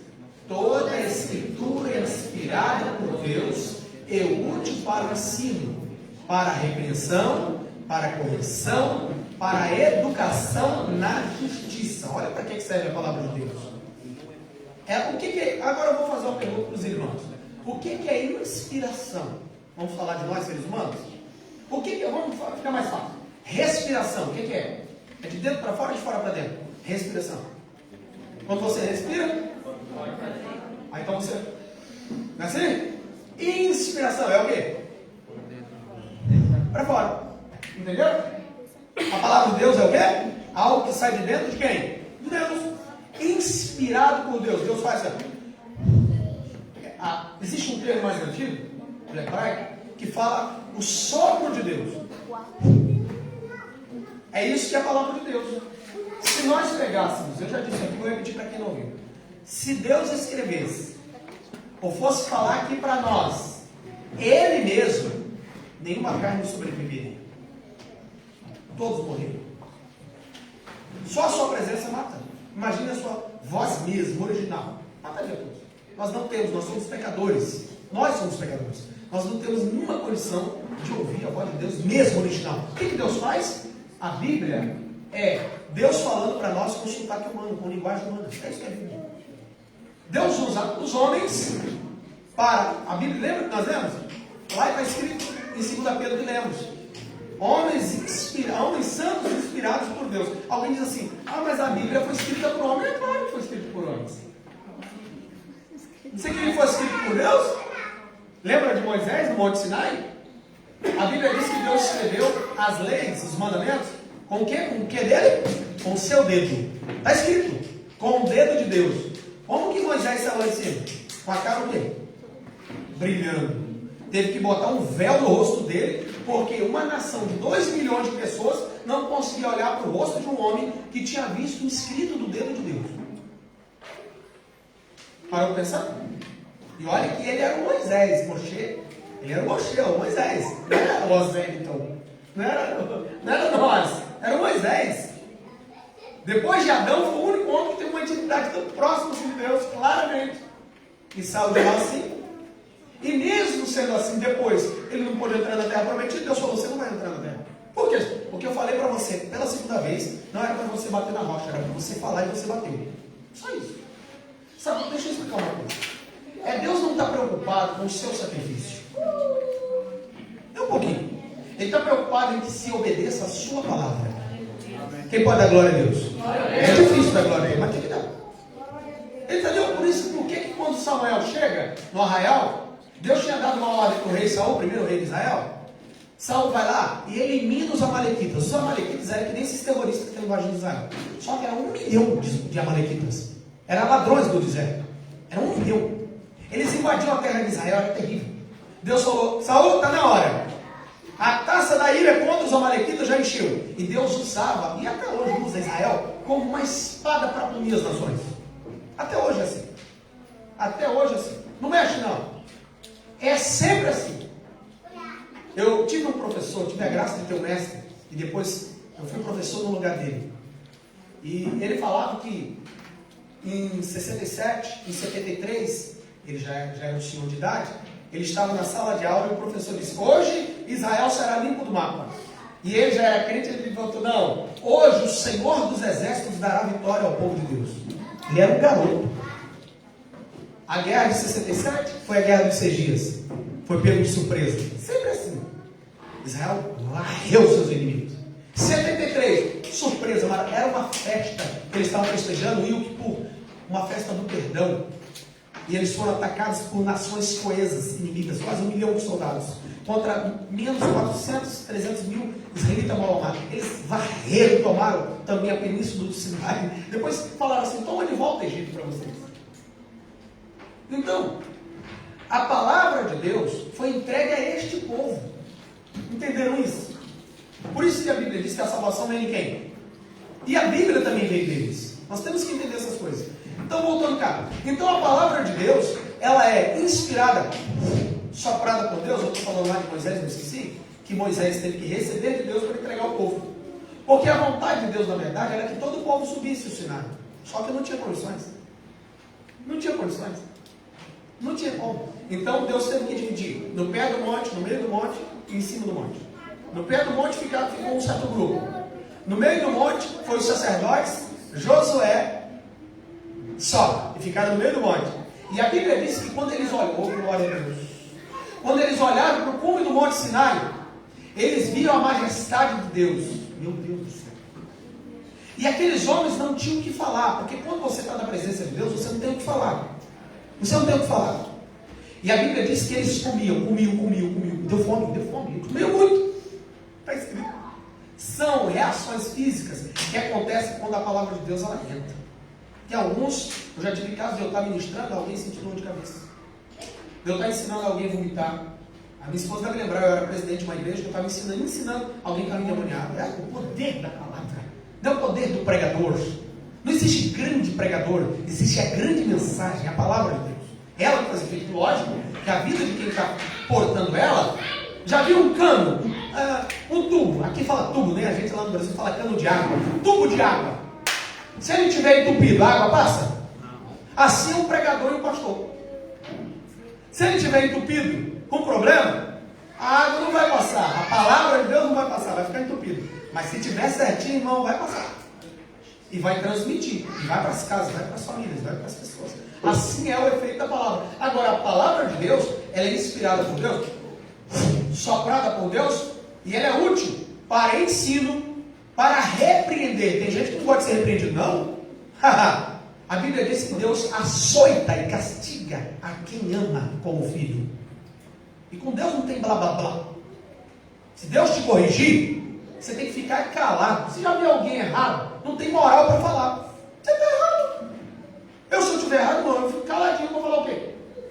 Toda a escritura é inspirada por Deus e útil para o ensino, para a repreensão, para a correção, para a educação na justiça. Olha para que serve a palavra de Deus. Agora eu vou fazer uma pergunta para os irmãos. O que é inspiração? Vamos falar de nós, seres humanos? Vamos ficar mais fácil. Respiração, o que é? É de dentro para fora ou de fora para dentro? Respiração. Quando você respira, aí então você... Não é assim? Inspiração é o quê? Para fora. Entendeu? A palavra de Deus é o quê? Algo que sai de dentro de quem? De Deus. Inspirado por Deus. Deus faz assim. Existe um termo mais antigo, do hebraico, que fala o sopro de Deus. É isso que é a palavra de Deus. Se nós pegássemos, eu já disse aqui, vou repetir para quem não ouviu. Se Deus escrevesse, ou fosse falar aqui para nós, Ele mesmo, nenhuma carne sobreviveria. Todos morreriam. Só a sua presença mata. Imagine a sua voz mesmo, original. Mataria todos. Nós não temos, nós somos pecadores. Nós somos pecadores. Nós não temos nenhuma condição de ouvir a voz de Deus mesmo original. O que Deus faz? A Bíblia é Deus falando para nós com sotaque humano, com linguagem humana. É isso que é a Bíblia. Deus usa os homens para... A Bíblia, lembra que nós lemos? Lá está escrito em 2 Pedro que lemos. Homens santos inspirados por Deus. Alguém diz assim: mas a Bíblia foi escrita por homens. É claro que foi escrita por homens. Você que ele foi escrito por Deus? Lembra de Moisés no Monte Sinai? A Bíblia diz que Deus escreveu as leis, os mandamentos, com o quê? Com o que dele? Com o seu dedo. Está escrito, com o dedo de Deus. Como que Moisés saiu lá em cima? Com a cara o quê? Brilhando. Teve que botar um véu no rosto dele, porque uma nação de 2 milhões de pessoas não conseguia olhar para o rosto de um homem que tinha visto o escrito do dedo de Deus. Parou para pensar? E olha que ele era o Moisés, ele era o Moisés, não era o Osé, então. Não era nós, era o Moisés. Depois de Adão, foi o único homem que teve uma intimidade tão próxima de Deus, claramente. E saiu de lá assim. E mesmo sendo assim, depois, ele não pôde entrar na terra prometida, Deus falou: você não vai entrar na terra. Por quê? Porque eu falei para você, pela segunda vez, não era para você bater na rocha, era para você falar e você bateu. Só isso. Sabe, deixa eu explicar uma coisa. Deus não está preocupado com o seu sacrifício. É um pouquinho. Ele está preocupado em que se obedeça a sua palavra. Quem pode dar glória a Deus? É difícil dar glória a Ele, mas tem que dar. Entendeu? Por isso, por que quando Samuel chega no arraial, Deus tinha dado uma ordem para o rei Saul, o primeiro rei de Israel? Saul vai lá e elimina os amalequitas. Os amalequitas eram que nem esses terroristas que tem embaixo de Israel. Só que era 1 milhão de amalequitas. Eram ladrões do deserto. Era 1 milhão. Eles invadiam a terra de Israel, era terrível. Deus falou: Saul, está na hora. A taça da ira contra os amalequitas já encheu. E Deus usava, e até hoje usa Israel, como uma espada para punir as nações. Até hoje é assim. Até hoje é assim. Não mexe não. É sempre assim. Eu tive um professor, tive a graça de ter um mestre, e depois eu fui professor no lugar dele. E ele falava que em 67, em 73, ele já era um senhor de idade, ele estava na sala de aula e o professor disse: hoje Israel será limpo do mapa. E ele já era crente, ele voltou: não, hoje o Senhor dos Exércitos dará vitória ao povo de Deus. Ele era um garoto. A guerra de 67 foi a guerra dos 6 dias. Foi pego de surpresa. Sempre assim. Israel varreu seus inimigos. 73, surpresa, era uma festa que eles estavam festejando, o Yom Kippur, uma festa do perdão. E eles foram atacados por nações coesas, inimigas, quase 1 milhão de soldados, contra menos 400, 300 mil israelitas mal armados. Eles varreram, tomaram também a península do Sinai. Depois falaram assim: toma de volta o Egito para vocês. Então, a palavra de Deus foi entregue a este povo. Entenderam isso? Por isso que a Bíblia diz que a salvação vem de quem? E a Bíblia também vem deles. Nós temos que entender essas coisas. Então, voltando cá. Então, a palavra de Deus, ela é inspirada, soprada por Deus. Eu estou falando lá de Moisés, não esqueci, que Moisés teve que receber de Deus para entregar ao povo. Porque a vontade de Deus, na verdade, era que todo o povo subisse o Sinai. Só que não tinha condições. Não tinha condições. Não tinha como. Então Deus teve que dividir no pé do monte, no meio do monte e em cima do monte. No pé do monte ficou um certo grupo. No meio do monte foi os sacerdotes, Josué, só. E ficaram no meio do monte. E a Bíblia diz que quando eles olham, glória a Deus, quando eles olharam para o cume do monte Sinai, eles viram a majestade de Deus. Meu Deus do céu. E aqueles homens não tinham o que falar, porque quando você está na presença de Deus, você não tem o que falar. Você não tem o que falar. E a Bíblia diz que eles comiam. Deu fome. Comiam muito. Está escrito. São reações físicas que acontecem quando a palavra de Deus ela entra. Tem alguns, eu já tive caso de eu estar ministrando, alguém sentindo dor de cabeça. De eu estar ensinando alguém a vomitar. A minha esposa deve lembrar, eu era presidente de uma igreja, eu estava ensinando alguém a caminho endemoniado. É o poder da palavra. Não é o poder do pregador. Não existe grande pregador, existe a grande mensagem, a palavra de Deus. Ela faz efeito. Lógico que a vida de quem está portando ela, já viu um cano, um tubo, aqui fala tubo, né? A gente lá no Brasil fala cano de água, tubo de água. Se ele estiver entupido, a água passa? Assim é um pregador e um pastor. Se ele estiver entupido, com problema, a água não vai passar, a palavra de Deus não vai passar, vai ficar entupido. Mas se estiver certinho, irmão, vai passar. E vai transmitir, e vai para as casas, vai para as famílias, vai para as pessoas. Assim é o efeito da palavra. Agora, a palavra de Deus, ela é inspirada por Deus, soprada por Deus, e ela é útil para ensino, para repreender. Tem gente que não pode ser repreendido, não? A Bíblia diz que Deus açoita e castiga a quem ama como filho. E com Deus não tem blá blá blá. Se Deus te corrigir, você tem que ficar calado. Se já viu alguém errado, não tem moral para falar. Você está errado. Se eu estiver errado, não, eu fico caladinho para falar o quê?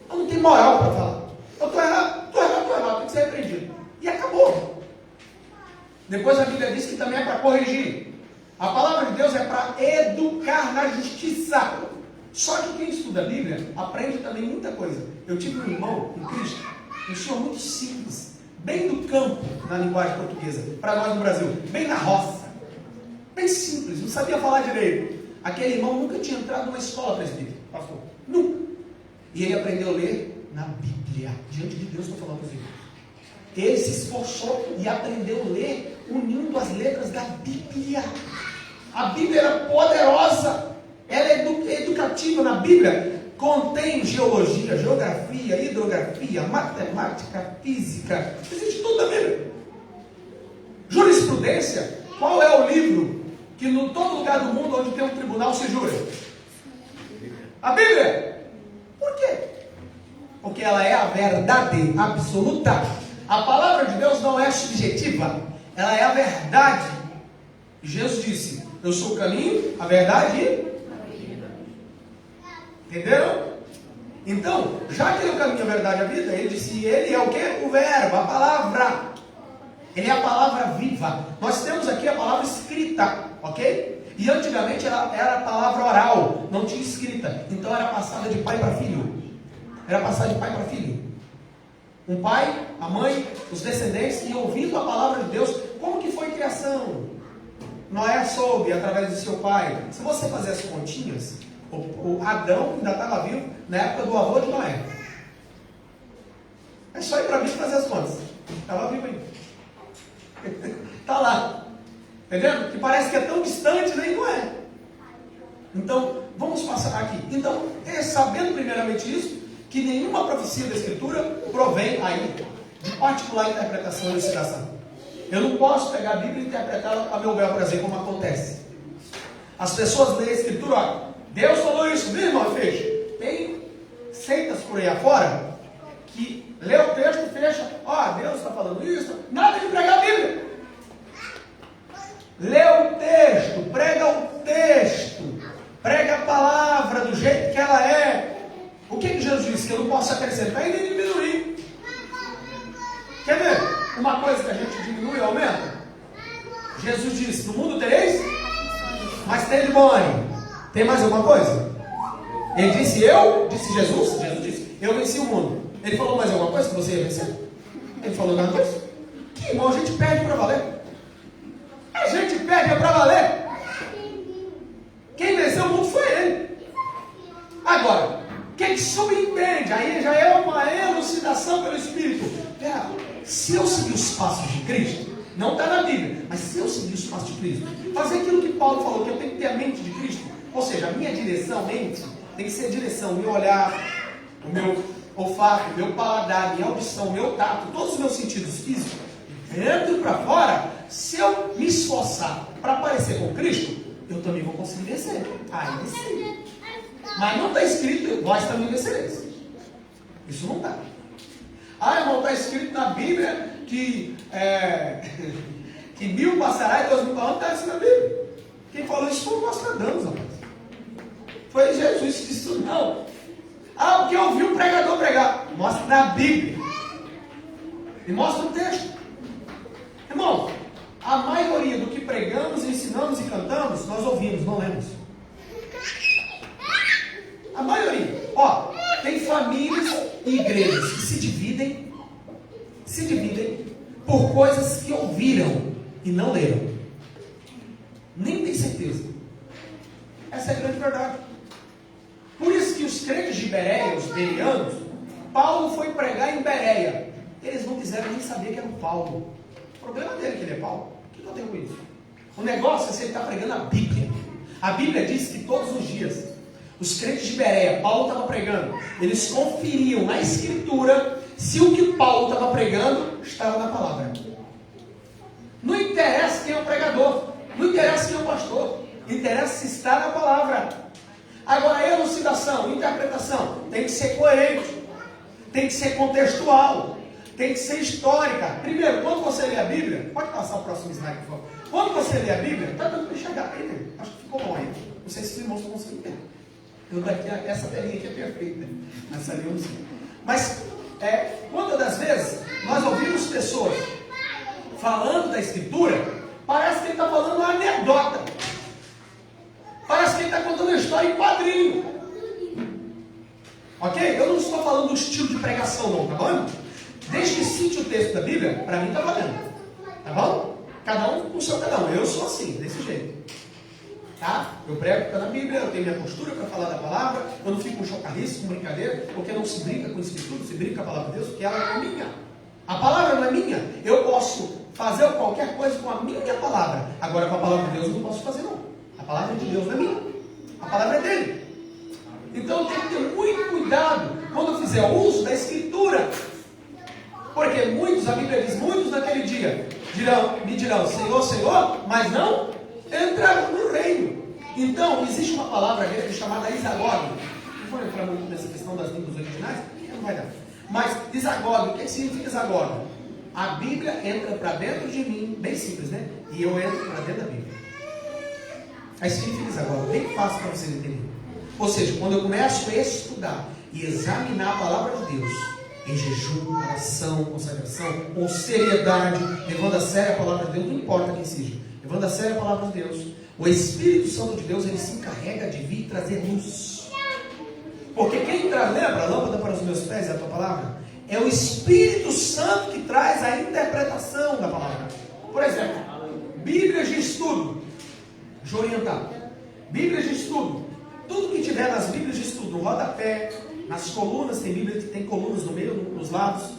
Eu não tenho moral para falar. Eu estou errado, tem que ser repreendido. E acabou. Depois a Bíblia diz que também é para corrigir. A palavra de Deus é para educar na justiça. Só que quem estuda a Bíblia aprende também muita coisa. Eu tive um irmão em Cristo, um senhor muito simples, bem do campo, na linguagem portuguesa, para nós no Brasil, bem na roça, bem simples, não sabia falar direito. Aquele irmão nunca tinha entrado numa escola presbítera, pastor, nunca. E ele aprendeu a ler na Bíblia, diante de Deus, estou falando para os irmãos. Ele se esforçou e aprendeu a ler unindo as letras da Bíblia. A Bíblia era poderosa, ela é educativa. Na Bíblia contém geologia, geografia, hidrografia, matemática, física, existe tudo na Bíblia. Jurisprudência, qual é o livro que em todo lugar do mundo onde tem um tribunal se jura? A Bíblia. Por quê? Porque ela é a verdade absoluta. A palavra de Deus não é subjetiva, ela é a verdade. Jesus disse: eu sou o caminho, a verdade e a vida. Entenderam? Então, já que ele é o caminho, a verdade e a vida, ele disse: ele é o que? O verbo, a palavra. Ele é a palavra viva. Nós temos aqui a palavra escrita, ok? E antigamente era a palavra oral, não tinha escrita. Então era passada de pai para filho. Era passada de pai para filho. Um pai, a mãe, os descendentes, e ouvindo a palavra de Deus. Como que foi a criação? Noé soube através do seu pai. Se você fazer as continhas, o Adão ainda estava vivo na época do avô de Noé. É só ir para mim fazer as contas. Estava vivo ainda. Está lá. Entendendo? Que parece que é tão distante, nem não é. Então, vamos passar aqui. Então, sabendo primeiramente isso, que nenhuma profecia da Escritura provém aí de particular interpretação e elucidação. Eu não posso pegar a Bíblia e interpretá-la a meu bel prazer, como acontece. As pessoas leem a Escritura, ó, Deus falou isso, viu, irmão? Fecha. Tem seitas por aí afora que lê o texto e fecha. Ó, Deus está falando isso. Nada de pregar a Bíblia. Lê o texto, prega o texto, prega a palavra do jeito que ela é. O que Jesus disse? Que eu não posso acrescentar e nem diminuir. Quer ver? Uma coisa que a gente diminui e aumenta. Jesus disse: no mundo tereis, mas tem de bom ânimo. Tem mais alguma coisa? Ele disse: disse Jesus disse: eu venci o mundo. Ele falou mais alguma coisa que você ia vencer? Ele falou nada disso. Que irmão, a gente perde para valer. A gente perde para valer. Quem venceu o mundo foi ele. Agora, quem subentende, aí já é uma elucidação pelo Espírito. Pera, se eu seguir os passos de Cristo, não está na Bíblia, mas se eu seguir os passos de Cristo, fazer aquilo que Paulo falou, que eu tenho que ter a mente de Cristo, ou seja, a minha direção, mente, tem que ser a direção, o meu olhar, o meu olfato, o meu paladar, a minha audição, o meu tato, todos os meus sentidos físicos, dentro e para fora. Se eu me esforçar para parecer com Cristo, eu também vou conseguir vencer. Aí sim. Mas não está escrito: vós também vencereis. Isso não está. Ah, irmão, está escrito na Bíblia que 1000 passará e 2000 não está isso na Bíblia. Quem falou isso foi o Nostradamus, rapaz. Foi Jesus que disse: não. Ah, porque eu ouvi um pregador pregar. Mostra na Bíblia. E mostra o texto. Irmão, a maioria do que pregamos, ensinamos e cantamos, nós ouvimos, não lemos. A maioria. Ó, tem famílias e igrejas que se dividem por coisas que ouviram e não leram. Nem tem certeza. Essa é a grande verdade. Por isso que os crentes de Bereia, os bereanos, Paulo foi pregar em Bereia. Eles não quiseram nem saber que era o Paulo. O problema dele é que ele é Paulo. O que eu tenho com isso? O negócio é se ele está pregando a Bíblia. A Bíblia diz que todos os dias os crentes de Bereia, Paulo estava pregando, eles conferiam na Escritura se o que Paulo estava pregando estava na palavra. Não interessa quem é o pregador, não interessa quem é o pastor, interessa se está na palavra. Agora, elucidação, interpretação, tem que ser coerente, tem que ser contextual, tem que ser histórica. Primeiro, quando você lê a Bíblia, pode passar o próximo slide, por favor. Quando você lê a Bíblia, está dando para enxergar aí, né? Acho que ficou bom aí. Não sei se os irmãos estão conseguindo ver. Essa telinha aqui é perfeita, essa linha eu não sei. Mas, quantas das vezes nós ouvimos pessoas falando da Escritura, parece que ele está falando uma anedota. Parece que ele está contando uma história em quadrinho. Ok? Eu não estou falando do estilo de pregação não, tá bom? Desde que cite o texto da Bíblia, para mim está valendo. Tá bom? Cada um com o seu cada um. Eu sou assim, desse jeito. Tá? Eu prego na Bíblia, eu tenho minha postura para falar da palavra, eu não fico com chocarrice, com brincadeira, porque não se brinca com a Escritura, se brinca com a palavra de Deus, porque ela é minha. A palavra não é minha. Eu posso fazer qualquer coisa com a minha palavra. Agora com a palavra de Deus eu não posso fazer não. A palavra de Deus não é minha. A palavra é dele. Então eu tenho que ter muito cuidado quando eu fizer uso da Escritura. Porque muitos, a Bíblia diz, muitos naquele dia me dirão, Senhor, Senhor, mas não entrarão no reino. Então, existe uma palavra grega chamada isagoge. Não vou entrar muito nessa questão das línguas originais, não vai dar. Mas isagoge, o que significa isagoge? A Bíblia entra para dentro de mim, bem simples, né? E eu entro para dentro da Bíblia. Aí significa isso agora, bem fácil para vocês entenderem. Ou seja, quando eu começo a estudar e examinar a palavra de Deus, em jejum, oração, consagração, com seriedade, levando a sério a palavra de Deus, não importa quem seja, levando a sério a palavra de Deus, o Espírito Santo de Deus, ele se encarrega de vir trazer luz. Porque quem traz, lembra, a lâmpada para os meus pés é a tua palavra? É o Espírito Santo que traz a interpretação da palavra. Por exemplo, Bíblias de estudo, deixa eu orientar, Bíblias de estudo, tudo que tiver nas Bíblias de estudo, no rodapé, nas colunas, tem Bíblia que tem colunas no meio, nos lados,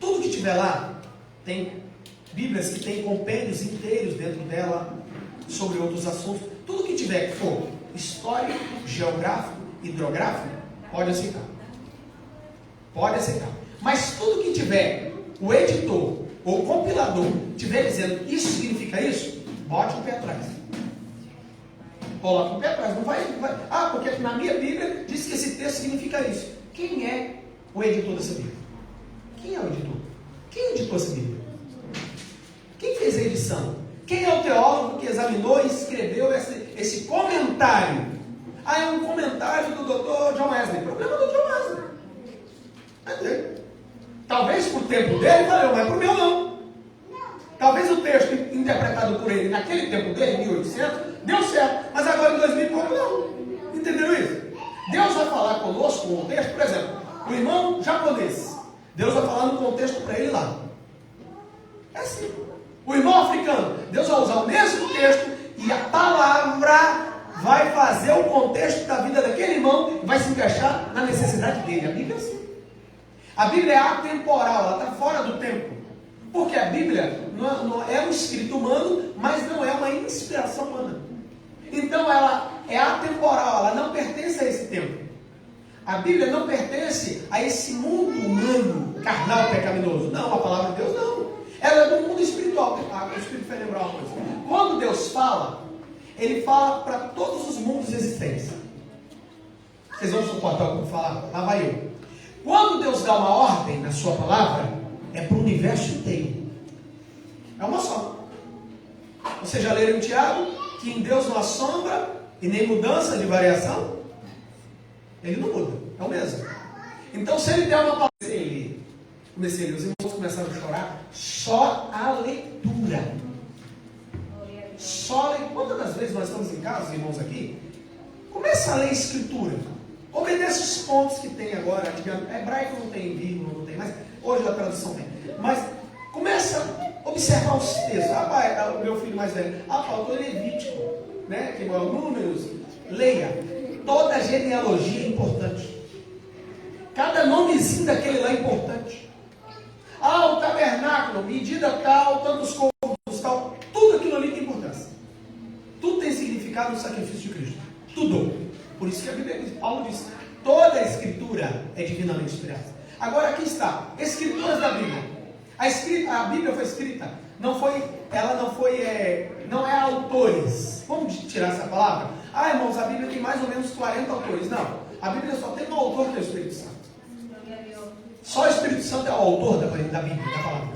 tudo que tiver lá, tem Bíblias que tem compêndios inteiros dentro dela, sobre outros assuntos, tudo que tiver que for histórico, geográfico, hidrográfico, pode aceitar. Pode aceitar. Mas tudo que tiver o editor ou o compilador tiver dizendo isso significa isso, bote o pé atrás. Coloca o pé atrás. Não vai. Ah, porque na minha Bíblia diz que esse texto significa isso. Quem é o editor dessa Bíblia? Quem é o editor? Quem editou essa Bíblia? Quem fez a edição? Quem é o teólogo que examinou e escreveu esse comentário? Ah, é um comentário do Dr. John Wesley. Problema do John Wesley. Talvez por tempo dele valeu, mas para o meu não. Talvez o texto interpretado por ele naquele tempo dele, em 1800, deu certo, mas agora em 2000 e pouco não. Entenderam isso? Deus vai falar conosco com o texto, por exemplo, o irmão japonês, Deus vai falar no contexto para ele lá. É assim. O irmão africano, Deus vai usar o mesmo texto e a palavra vai fazer o contexto da vida daquele irmão e vai se encaixar na necessidade dele. A Bíblia é assim. A Bíblia é atemporal, ela está fora do tempo. Porque a Bíblia não é um escrito humano, mas não é uma inspiração humana. Então ela é atemporal, ela não pertence a esse tempo. A Bíblia não pertence a esse mundo humano, carnal, pecaminoso. Não, a palavra de Deus não. Ela é do mundo espiritual. O Espírito vai lembrar uma coisa. Quando Deus fala, Ele fala para todos os mundos existentes. Vocês vão suportar o que eu vou falar? Lá vai eu. Quando Deus dá uma ordem na sua palavra, é para o universo inteiro. É uma só. Vocês já leram em Tiago que em Deus não há sombra e nem mudança de variação? Ele não muda, é o mesmo. Então se ele der uma palavra, comecei a ler, os irmãos começaram a chorar, só a leitura. Só a leitura. Quantas das vezes nós estamos em casa, os irmãos aqui, começa a ler a escritura. Obedece os pontos que tem agora. Hebraico não tem vírgula, não tem, mas hoje a tradução tem. Mas começa a observar os textos. O meu filho mais velho, faltou Levítico, né? Que é Números. Leia. Toda genealogia é importante. Cada nomezinho daquele lá é importante. O tabernáculo, medida tal, tantos côvados, tal. Tudo aquilo ali tem importância. Tudo tem significado no sacrifício de Cristo. Tudo. Por isso que a Bíblia diz, Paulo diz, toda a escritura é divinamente inspirada. Agora aqui está, escrituras da Bíblia. A Bíblia foi escrita, não é autores. Vamos tirar essa palavra? Irmãos, a Bíblia tem mais ou menos 40 autores. Não, a Bíblia só tem um autor que é o Espírito Santo. Só o Espírito Santo é o autor da Bíblia, da palavra.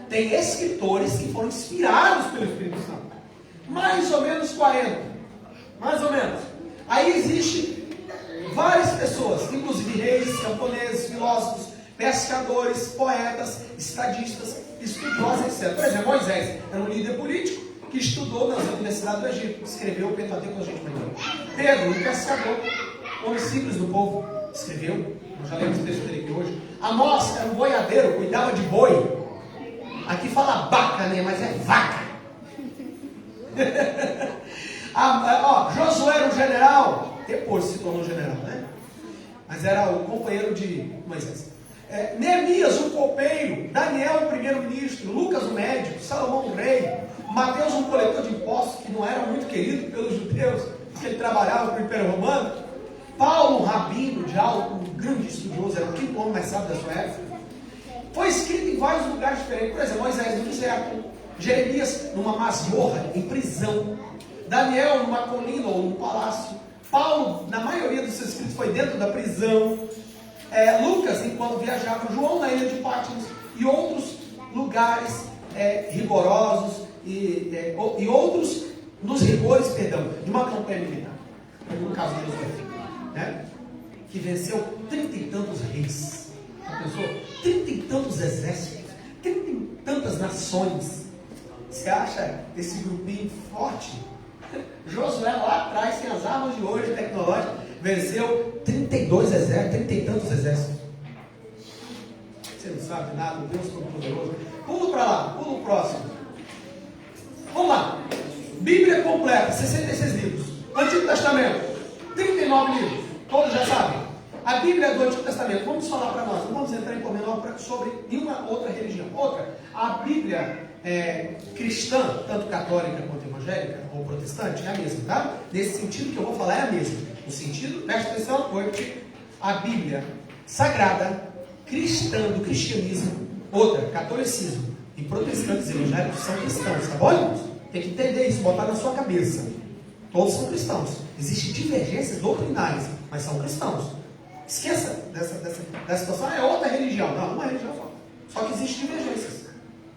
Tem escritores que foram inspirados pelo Espírito Santo. Mais ou menos 40. Mais ou menos. Aí existe várias pessoas, inclusive reis, camponeses, filósofos, pescadores, poetas, estadistas, estudiosos, etc. Por exemplo, Moisés era um líder político que estudou nas universidades do Egito, escreveu o Pentateuco, a gente vai ver. Pedro, um pescador, homem simples do povo, escreveu, nós já lemos o texto dele aqui hoje. Amós era um boiadeiro, cuidava de boi. Aqui fala vaca, né? Mas é vaca. Josué era um general, depois se tornou general, né? Mas era o companheiro de Moisés. Neemias, um copeiro, Daniel, o primeiro-ministro, Lucas, o médico, Salomão, o rei, Mateus, um coletor de impostos, que não era muito querido pelos judeus, porque ele trabalhava para o Império Romano, Paulo, um rabino de alto, um grande estudioso, era o quinto homem mais sábio da sua época. Foi escrito em vários lugares diferentes. Por exemplo, Moisés no deserto, Jeremias numa masmorra, em prisão, Daniel numa colina ou num palácio, Paulo, na maioria dos seus escritos, foi dentro da prisão, Lucas, enquanto viajava, João na ilha de Patmos, e outros lugares rigorosos e outros nos rigores, de uma campanha militar. No caso de Josué, né? Que venceu 30 e tantos reis. Já pensou? 30 e tantos exércitos, 30 e tantas nações. Você acha esse grupinho forte? Josué lá atrás, sem as armas de hoje, tecnológicas, venceu 32 exércitos, 30 e tantos exércitos. Você não sabe nada, Deus Todo-Poderoso. Pula para lá, pula o próximo. Vamos lá. Bíblia completa, 66 livros. Antigo Testamento, 39 livros. Todos já sabem. A Bíblia do Antigo Testamento, vamos falar para nós, não vamos entrar em pormenor sobre nenhuma outra religião. Outra, a Bíblia cristã, tanto católica quanto evangélica ou protestante, é a mesma, tá? Nesse sentido que eu vou falar é a mesma. O sentido, preste atenção, porque a Bíblia sagrada, cristã, do cristianismo, outra, catolicismo e protestantes evangélicos são cristãos, tá bom, irmãos? Tem que entender isso, botar na sua cabeça. Todos são cristãos. Existem divergências doutrinárias, mas são cristãos. Esqueça dessa situação, é outra religião. Não, uma religião só. Só que existem divergências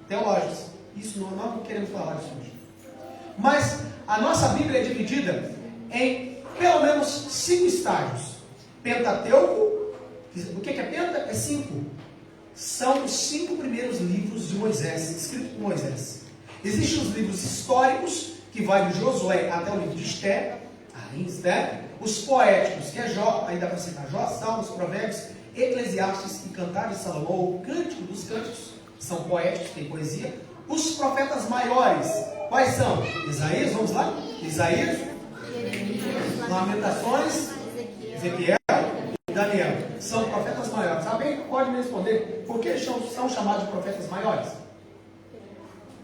teológicas. Isso não queremos falar disso hoje. Mas a nossa Bíblia é dividida em pelo menos 5 estágios. Pentateuco, o que é penta? É 5. São os 5 primeiros livros de Moisés, escritos por Moisés. Existem os livros históricos, que vai de Josué até o livro de Esther, os poéticos, que é Jó, aí dá para citar Jó, Salmos, Provérbios, Eclesiastes e Cantares de Salomão, o Cântico dos Cânticos, são poéticos, tem poesia. Os profetas maiores, quais são? Isaías, vamos lá? Isaías, Lamentações, Ezequiel e Daniel. São profetas maiores. Alguém pode me responder por que eles são chamados de profetas maiores?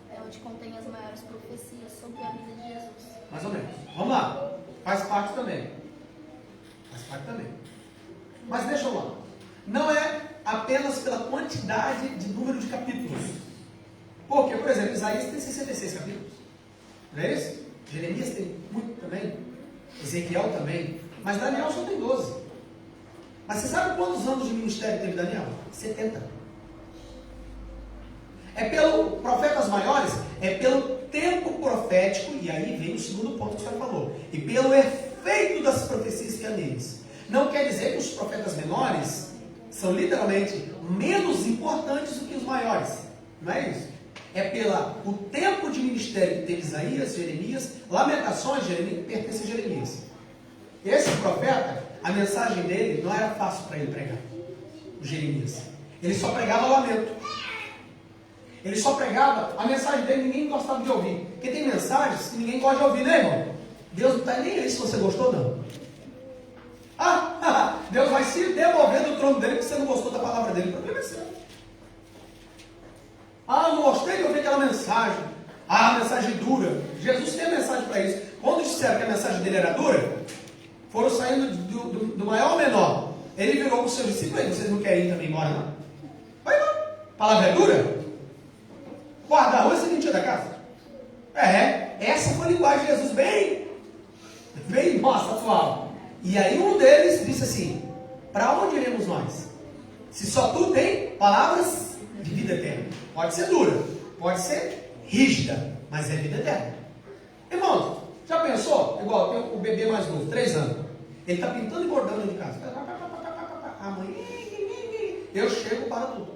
É onde contém as maiores profecias sobre a vida de Jesus. Mais ou menos. Vamos lá. Faz parte também. Faz parte também. Mas deixa eu lá. Não é apenas pela quantidade de número de capítulos. Porque, por exemplo, Isaías tem 66 capítulos. Não é isso? Jeremias tem muito também. Ezequiel também. Mas Daniel só tem 12. Mas você sabe quantos anos de ministério teve Daniel? 70. É pelo profetas maiores, é pelo tempo profético, e aí vem o segundo ponto que o senhor falou, e pelo efeito das profecias que há neles. Não quer dizer que os profetas menores são literalmente menos importantes do que os maiores. Não é isso? É pelo tempo de ministério que teve Isaías, Jeremias, Lamentações, Jeremias, pertence a Jeremias. Esse profeta, a mensagem dele não era fácil para ele pregar, o Jeremias. Ele só pregava lamento. Ele só pregava, a mensagem dele ninguém gostava de ouvir. Porque tem mensagens que ninguém gosta de ouvir, né, irmão? Deus não está nem aí se você gostou ou não. Deus vai se devolver do trono dele porque você não gostou da palavra dele. O problema é seu. Não gostei de ouvir aquela mensagem. Mensagem dura. Jesus tem a mensagem para isso. Quando disseram que a mensagem dele era dura, foram saindo do maior ao menor. Ele virou para os seus discípulos: vocês não querem ir também embora, não? Vai embora. A palavra é dura? Guarda-arroz e mentir da casa. Essa foi a linguagem de Jesus, bem nossa, atual. E aí um deles disse assim: para onde iremos nós? Se só tu tem palavras de vida eterna. Pode ser dura, pode ser rígida, mas é vida eterna. Irmãos, já pensou? Igual, tem o bebê mais novo, 3 anos. Ele está pintando e bordando de casa. Amanhã, eu chego para tudo.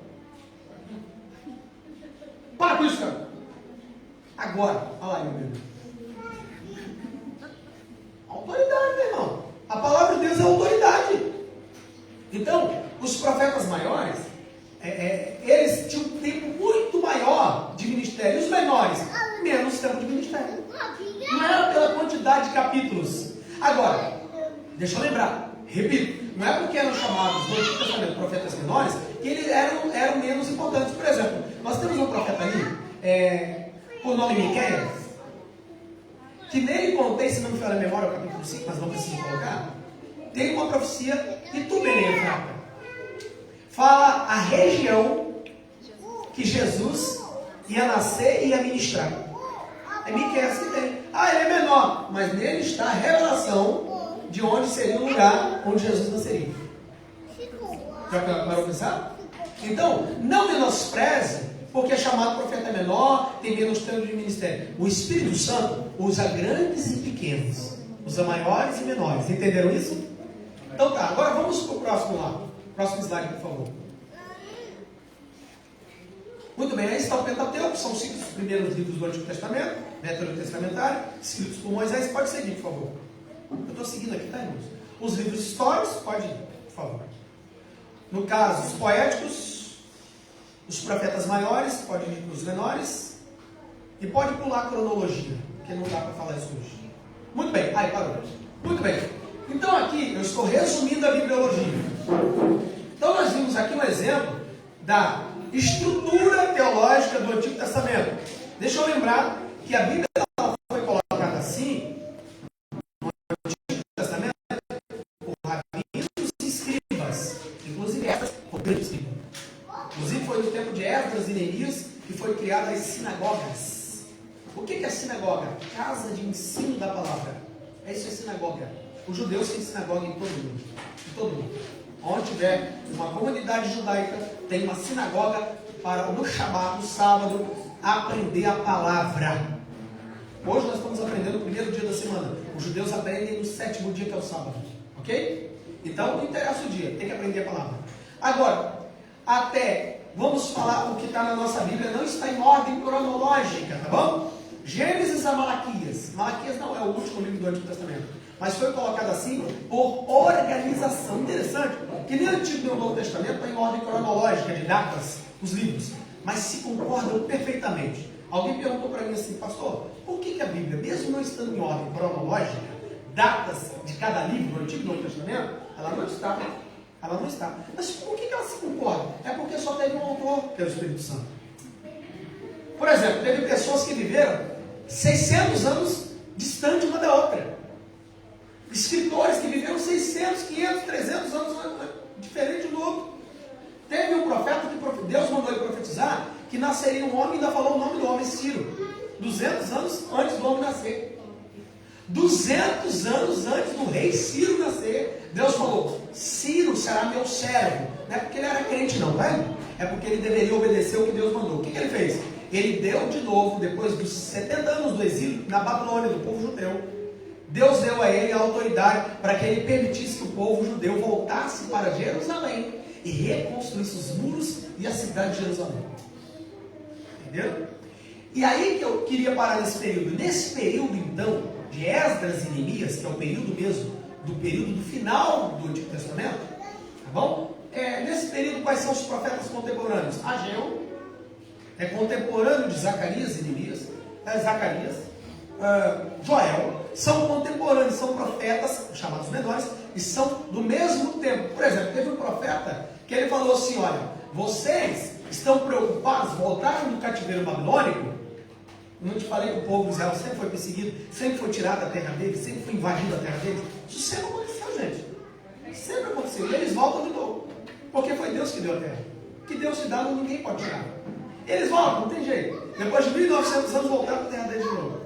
Para com isso, cara. Agora, olha lá, meu bebê. Autoridade, meu irmão. A palavra de Deus é autoridade. Então, os profetas maiores, eles tinham um tempo muito maior de ministério. E os menores, menos tempo de ministério. Não era pela quantidade de capítulos. Agora, deixa eu lembrar, repito, não é porque eram chamados no Antigo Testamento profetas menores que eles eram menos importantes. Por exemplo, nós temos um profeta ali, por nome Miqueias, que nele contém, se não me falha a memória, o capítulo 5, mas não preciso colocar, tem uma profecia que tu fraca. Fala a região que Jesus ia nascer e ia ministrar. É Miqueias que tem. Ele é menor, mas nele está a revelação de onde seria o lugar onde Jesus nasceria. Já parou a pensar? Então, não menospreze porque é chamado profeta menor, tem menos tempo de ministério. O Espírito Santo usa grandes e pequenos, usa maiores e menores. Entenderam isso? Então tá, agora vamos para o próximo lá. Próximo slide, por favor. Muito bem, aí está o Pentateuco, são os 5 primeiros livros do Antigo Testamento, método testamentário, escritos por Moisés. Pode seguir, por favor. Eu estou seguindo aqui, tá, irmãos? Os livros históricos, pode ir, por favor. No caso, os poéticos, os profetas maiores, pode ir para os menores, e pode pular a cronologia, porque não dá para falar isso hoje. Muito bem, aí parou. Muito bem. Então aqui eu estou resumindo a bibliologia. Então nós vimos aqui um exemplo da estrutura teológica do Antigo Testamento. Deixa eu lembrar que a Bíblia foi colocada assim no Antigo Testamento por rabinos e escribas, inclusive Esdras, inclusive foi no tempo de Esdras e Neemias que foi criada as sinagogas. O que é sinagoga? Casa de ensino da palavra. Isso é sinagoga. Os judeus têm sinagoga em todo mundo. Em todo mundo. Onde tiver uma comunidade judaica, tem uma sinagoga para no Shabat, no sábado, aprender a palavra. Hoje nós estamos aprendendo o primeiro dia da semana. Os judeus aprendem no 7º dia, que é o sábado. Ok? Então, não interessa o dia, tem que aprender a palavra. Agora, vamos falar o que está na nossa Bíblia, não está em ordem cronológica, tá bom? Gênesis a Malaquias. Malaquias não é o último livro do Antigo Testamento, mas foi colocado assim por organização. Interessante, que nem o Antigo nem o Novo Testamento está em ordem cronológica de datas, os livros, mas se concordam perfeitamente. Alguém perguntou para mim assim, pastor, por que a Bíblia, mesmo não estando em ordem cronológica, datas de cada livro do Antigo e Novo Testamento, ela não está. Ela não está. Mas por que ela se concorda? É porque só teve um autor, que é o Espírito Santo. Por exemplo, teve pessoas que viveram 600 anos distante uma da outra. Escritores que viveram 600, 500, 300 anos diferente um do outro. Teve um profeta que Deus mandou ele profetizar que nasceria um homem e ainda falou o nome do homem, Ciro. 200 anos antes do homem nascer. 200 anos antes do rei Ciro nascer, Deus falou, Ciro será meu servo. Não é porque ele era crente não, tá? É porque ele deveria obedecer o que Deus mandou. O que ele fez? Ele deu de novo, depois dos 70 anos do exílio na Babilônia, do povo judeu, Deus deu a ele a autoridade para que ele permitisse que o povo judeu voltasse para Jerusalém e reconstruísse os muros e a cidade de Jerusalém. Entenderam? E aí que eu queria parar nesse período. Nesse período, então, de Esdras e Neemias, que é o período mesmo, do período do final do Antigo Testamento, tá bom? Nesse período, quais são os profetas contemporâneos? Ageu é contemporâneo de Zacarias e Neemias. Zacarias, Joel, são contemporâneos, são profetas, chamados menores, e são do mesmo tempo. Por exemplo, teve um profeta que ele falou assim, olha, vocês estão preocupados, voltaram do cativeiro babilônico? Não te falei que o povo de Israel sempre foi perseguido, sempre foi tirado da terra deles, sempre foi invadido a terra deles? Isso sempre aconteceu, gente. Sempre aconteceu. E eles voltam de novo. Porque foi Deus que deu a terra. O que Deus te dá, ninguém pode tirar. Eles voltam, não tem jeito. Depois de 1900 anos voltaram para a terra deles de novo.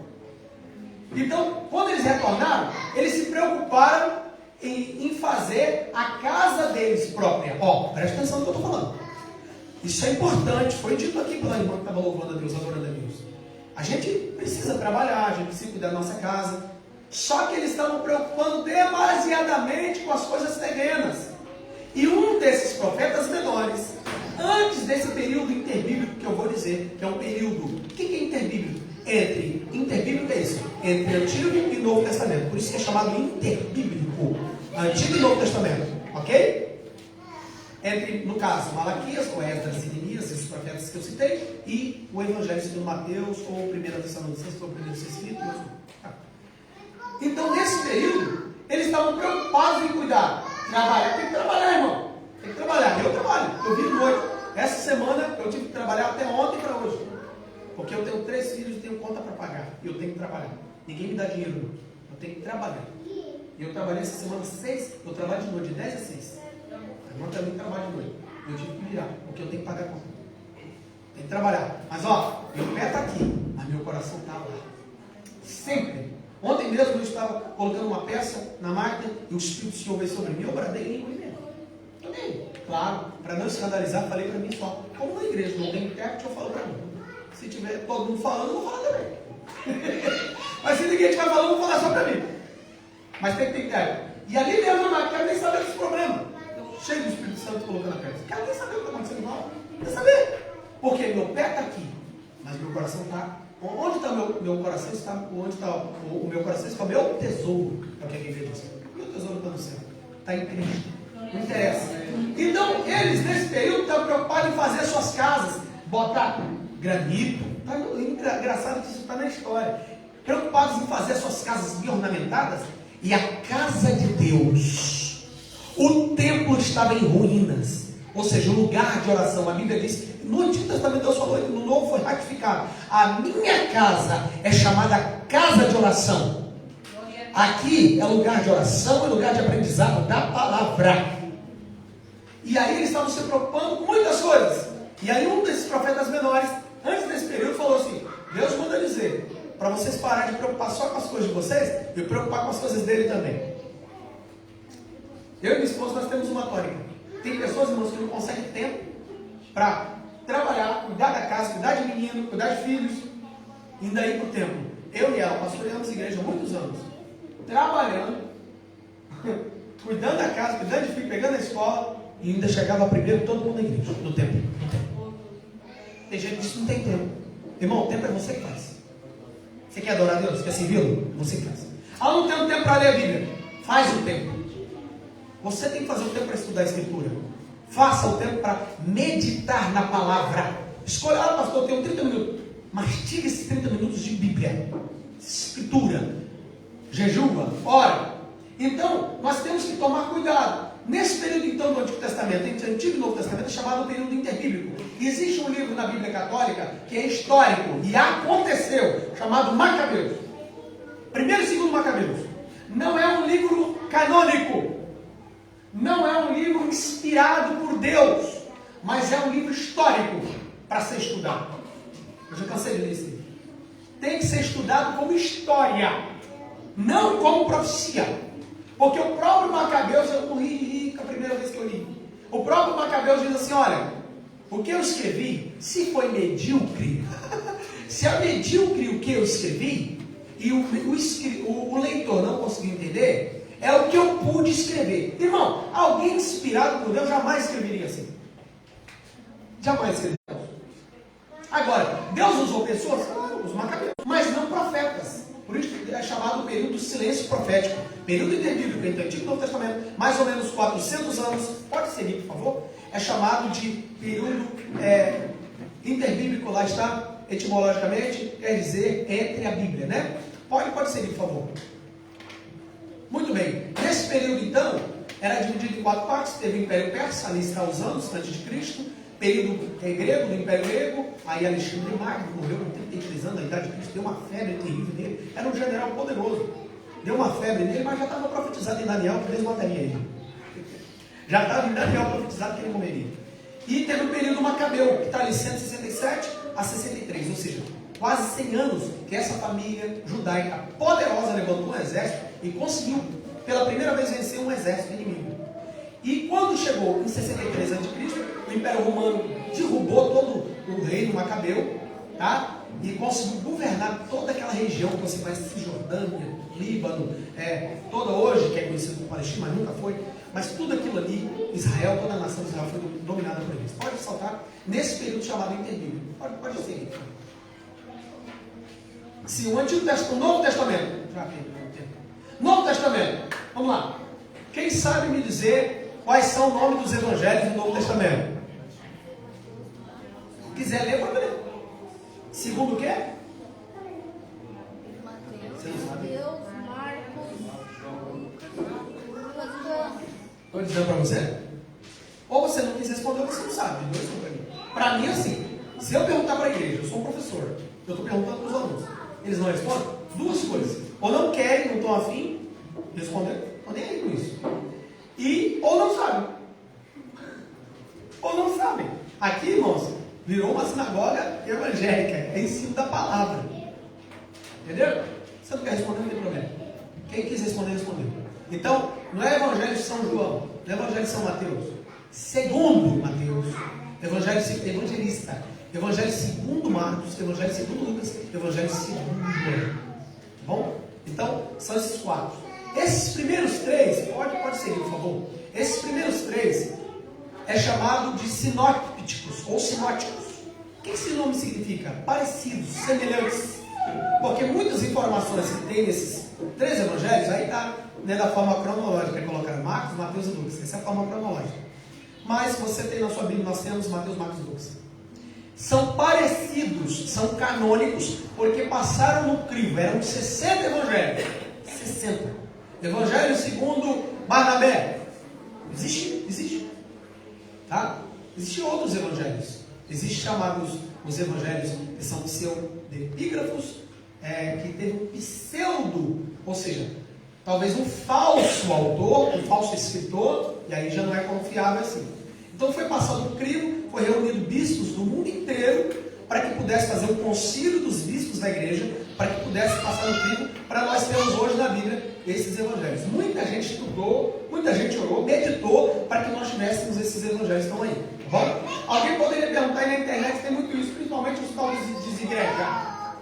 Então, quando eles retornaram, eles se preocuparam em fazer a casa deles própria. Presta atenção no que eu estou falando. Isso é importante. Foi dito aqui pela irmã que estava louvando a Deus, adorando a Deus. A gente precisa trabalhar, a gente precisa cuidar da nossa casa. Só que eles estavam preocupando demasiadamente com as coisas terrenas. E um desses profetas menores, antes desse período interbíblico que eu vou dizer, que é um período, o que é interbíblico? Interbíblico é isso, entre Antigo e Novo Testamento. Por isso que é chamado interbíblico, Antigo e Novo Testamento, ok? Entre, no caso, Malaquias, ou Esdras e Neemias, esses profetas que eu citei, e o Evangelho segundo Mateus, ou 1 Tessalonicenses, ou 1 escrito. Então, nesse período, eles estavam preocupados em cuidar. Trabalhar, tem que trabalhar, irmão. Tem que trabalhar. Eu trabalho. Eu vi noite. Essa semana eu tive que trabalhar até ontem para hoje. Porque eu tenho 3 filhos e tenho conta para pagar. E eu tenho que trabalhar. Ninguém me dá dinheiro, não. Eu tenho que trabalhar. E eu trabalhei essa semana 6, eu trabalho de noite, de 10 a 6. A irmã também trabalha de noite. Eu tive que virar, porque eu tenho que pagar a conta. Tem que trabalhar. Mas meu pé está aqui, mas meu coração está lá. Sempre. Ontem mesmo eu estava colocando uma peça na máquina e o Espírito do Senhor veio sobre mim. Eu bradei em língua mesmo. Claro, para não escandalizar, falei para mim só. Como na igreja não tem intérprete, eu falo para mim. Se tiver todo mundo falando, eu vou falar também. Mas se ninguém estiver falando, eu vou falar só para mim. Mas tem que ter intérprete. E ali mesmo, eu não quero nem saber dos problemas. Cheio do Espírito Santo colocando a peça. Quero nem saber o que está acontecendo lá. Não quero saber. Porque meu pé está aqui, mas meu coração está. Onde está meu coração? Onde está o meu coração? Está o meu tesouro. É o que a Bíblia diz. Meu tesouro está no céu. Está em Cristo. Não interessa. Então, eles nesse período estão preocupados em fazer suas casas, botar granito. Tá engraçado que isso está na história. Preocupados em fazer suas casas bem ornamentadas. E a casa de Deus, o templo estava em ruínas. Ou seja, o lugar de oração. A Bíblia diz, no Antigo Testamento Deus falou, no Novo foi ratificado. A minha casa é chamada casa de oração. Aqui é lugar de oração, é lugar de aprendizado da palavra. E aí eles estavam se preocupando com muitas coisas. E aí um desses profetas menores, antes desse período, falou assim, Deus manda dizer, para vocês pararem de preocupar só com as coisas de vocês, e preocupar com as coisas dele também. Eu e minha esposa, nós temos uma tônica. Tem pessoas, irmãos, que não conseguem tempo para trabalhar, cuidar da casa, cuidar de menino, cuidar de filhos, ainda ir para o templo. Eu e ela pastoreamos igreja há muitos anos, trabalhando, cuidando da casa, cuidando de filho, pegando a escola, e ainda chegava primeiro todo mundo na igreja, no templo. Tem gente que diz que não tem tempo. Irmão, o tempo é você que faz. Você quer adorar a Deus? Quer servi-lo? Você que faz. Ah, não tenho tempo para ler a Bíblia. Faz o tempo. Você tem que fazer o tempo para estudar a Escritura. Faça o tempo para meditar na palavra. Escolha, pastor, eu tenho 30 minutos. Mastiga esses 30 minutos de Bíblia, Escritura, jejua, ora. Então, nós temos que tomar cuidado. Nesse período, então, do Antigo Testamento, entre Antigo e Novo Testamento, é chamado período interbíblico. Existe um livro na Bíblia Católica que é histórico e aconteceu, chamado Macabeus. Primeiro e segundo Macabeus. Não é um livro canônico. Não é um livro inspirado por Deus, mas é um livro histórico para ser estudado. Eu já cansei de ler esse livro. Tem que ser estudado como história, não como profecia. Porque o próprio Macabeus, eu não ri a primeira vez que eu li. O próprio Macabeus diz assim, olha, o que eu escrevi, se foi medíocre, se é medíocre o que eu escrevi, e o leitor não conseguiu entender, é o que eu pude escrever. Irmão, alguém inspirado por Deus jamais escreveria assim. Jamais escreveria. Agora, Deus usou pessoas, os Macabeus, mas não profetas. Por isso é chamado período do silêncio profético. Período interbíblico entre o Antigo e o Novo Testamento, mais ou menos 400 anos. Pode seguir, por favor. É chamado de período interbíblico. Lá está, etimologicamente, quer dizer entre a Bíblia, né? Pode seguir, por favor. Muito bem. Nesse período, então, era dividido em 4 partes. Teve o Império Persa, ali está os anos antes de Cristo. Período grego, do Império Grego. Aí Alexandre Magno morreu com 33 anos, na idade de Cristo. Deu uma febre terrível nele. Era um general poderoso. Deu uma febre nele, mas já estava profetizado em Daniel que Deus mataria ele. Já estava em Daniel profetizado que ele morreria. E teve o período Macabeu, que está ali 167 a 63. Ou seja, quase 100 anos que essa família judaica poderosa levantou um exército e conseguiu, pela primeira vez, vencer um exército inimigo. E quando chegou em 63 a.C., o Império Romano derrubou todo o reino Macabeu, tá? E conseguiu governar toda aquela região que você conhece, Cisjordânia, Líbano, toda hoje, que é conhecida como Palestina, mas nunca foi, mas tudo aquilo ali, Israel, toda a nação de Israel foi dominada por eles. Pode saltar nesse período chamado interbíblico. Pode seguir. Sim, o Antigo Testamento, o Novo Testamento. Já tem tempo. Novo Testamento. Vamos lá. Quem sabe me dizer quais são o nome dos evangelhos do Novo Testamento? Se quiser ler, pode ler. Segundo o quê? Você não sabe? Mateus, Marcos, Lucas. Estou dizendo para você? Ou você não quis responder ou você não sabe. Para mim, assim, se eu perguntar para a igreja, eu sou um professor, eu estou perguntando para os alunos, eles não respondem? Duas coisas. Ou não querem, não estão afim de responder, não nem aí com isso. Ou não sabem. Ou não sabem. Aqui, irmãos, virou uma sinagoga evangélica. É ensino da palavra. Entendeu? Você não quer responder, não tem problema. Quem quis responder, respondeu. Então, não é Evangelho de São João, não é Evangelho de São Mateus, segundo Mateus, Evangelho evangelista, Evangelho segundo Marcos, Evangelho segundo Lucas, Evangelho segundo João. Tá bom? Então, são esses 4. Esses primeiros 3, pode seguir, por favor. Esses primeiros 3 é chamado de sinópticos ou sinóticos. O que esse nome significa? Parecidos, semelhantes. Porque muitas informações que tem nesses 3 evangelhos, aí está, né, da forma cronológica, colocaram Marcos, Mateus e Lucas. Essa é a forma cronológica. Mas você tem na sua Bíblia, nós temos Mateus, Marcos e Lucas. São parecidos, são canônicos, porque passaram no crivo. Eram 60 evangelhos. 60. Evangelho segundo Barnabé. Existe. Tá? Existem outros evangelhos. Existem chamados os evangelhos que são pseudepígrafos, que teve um pseudo, ou seja, talvez um falso autor, um falso escritor, e aí já não é confiável assim. Então foi passado no crivo, foi reunido bispos do mundo inteiro para que pudesse fazer o concílio dos bispos da igreja, para que pudesse passar no crivo, para nós termos hoje na Bíblia esses evangelhos. Muita gente estudou, muita gente orou, meditou para que nós tivéssemos esses evangelhos que estão aí. Tá bom? Alguém poderia perguntar aí na internet, tem muito isso, principalmente os tal de desigrejar.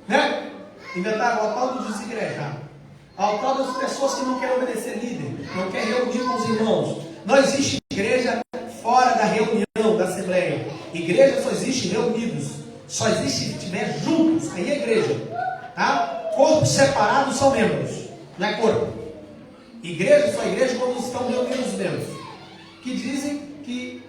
Né? Inventaram o tal do desigrejar. Ao tal das pessoas que não querem obedecer líder, não querem reunir com os irmãos. Não existe igreja fora da reunião, da assembleia. Igreja só existe reunidos. Só existe se estiver juntos. Aí é igreja. Tá? Corpos separados são membros. Não é corpo. Igreja só é igreja quando estão reunidos os membros. Que dizem que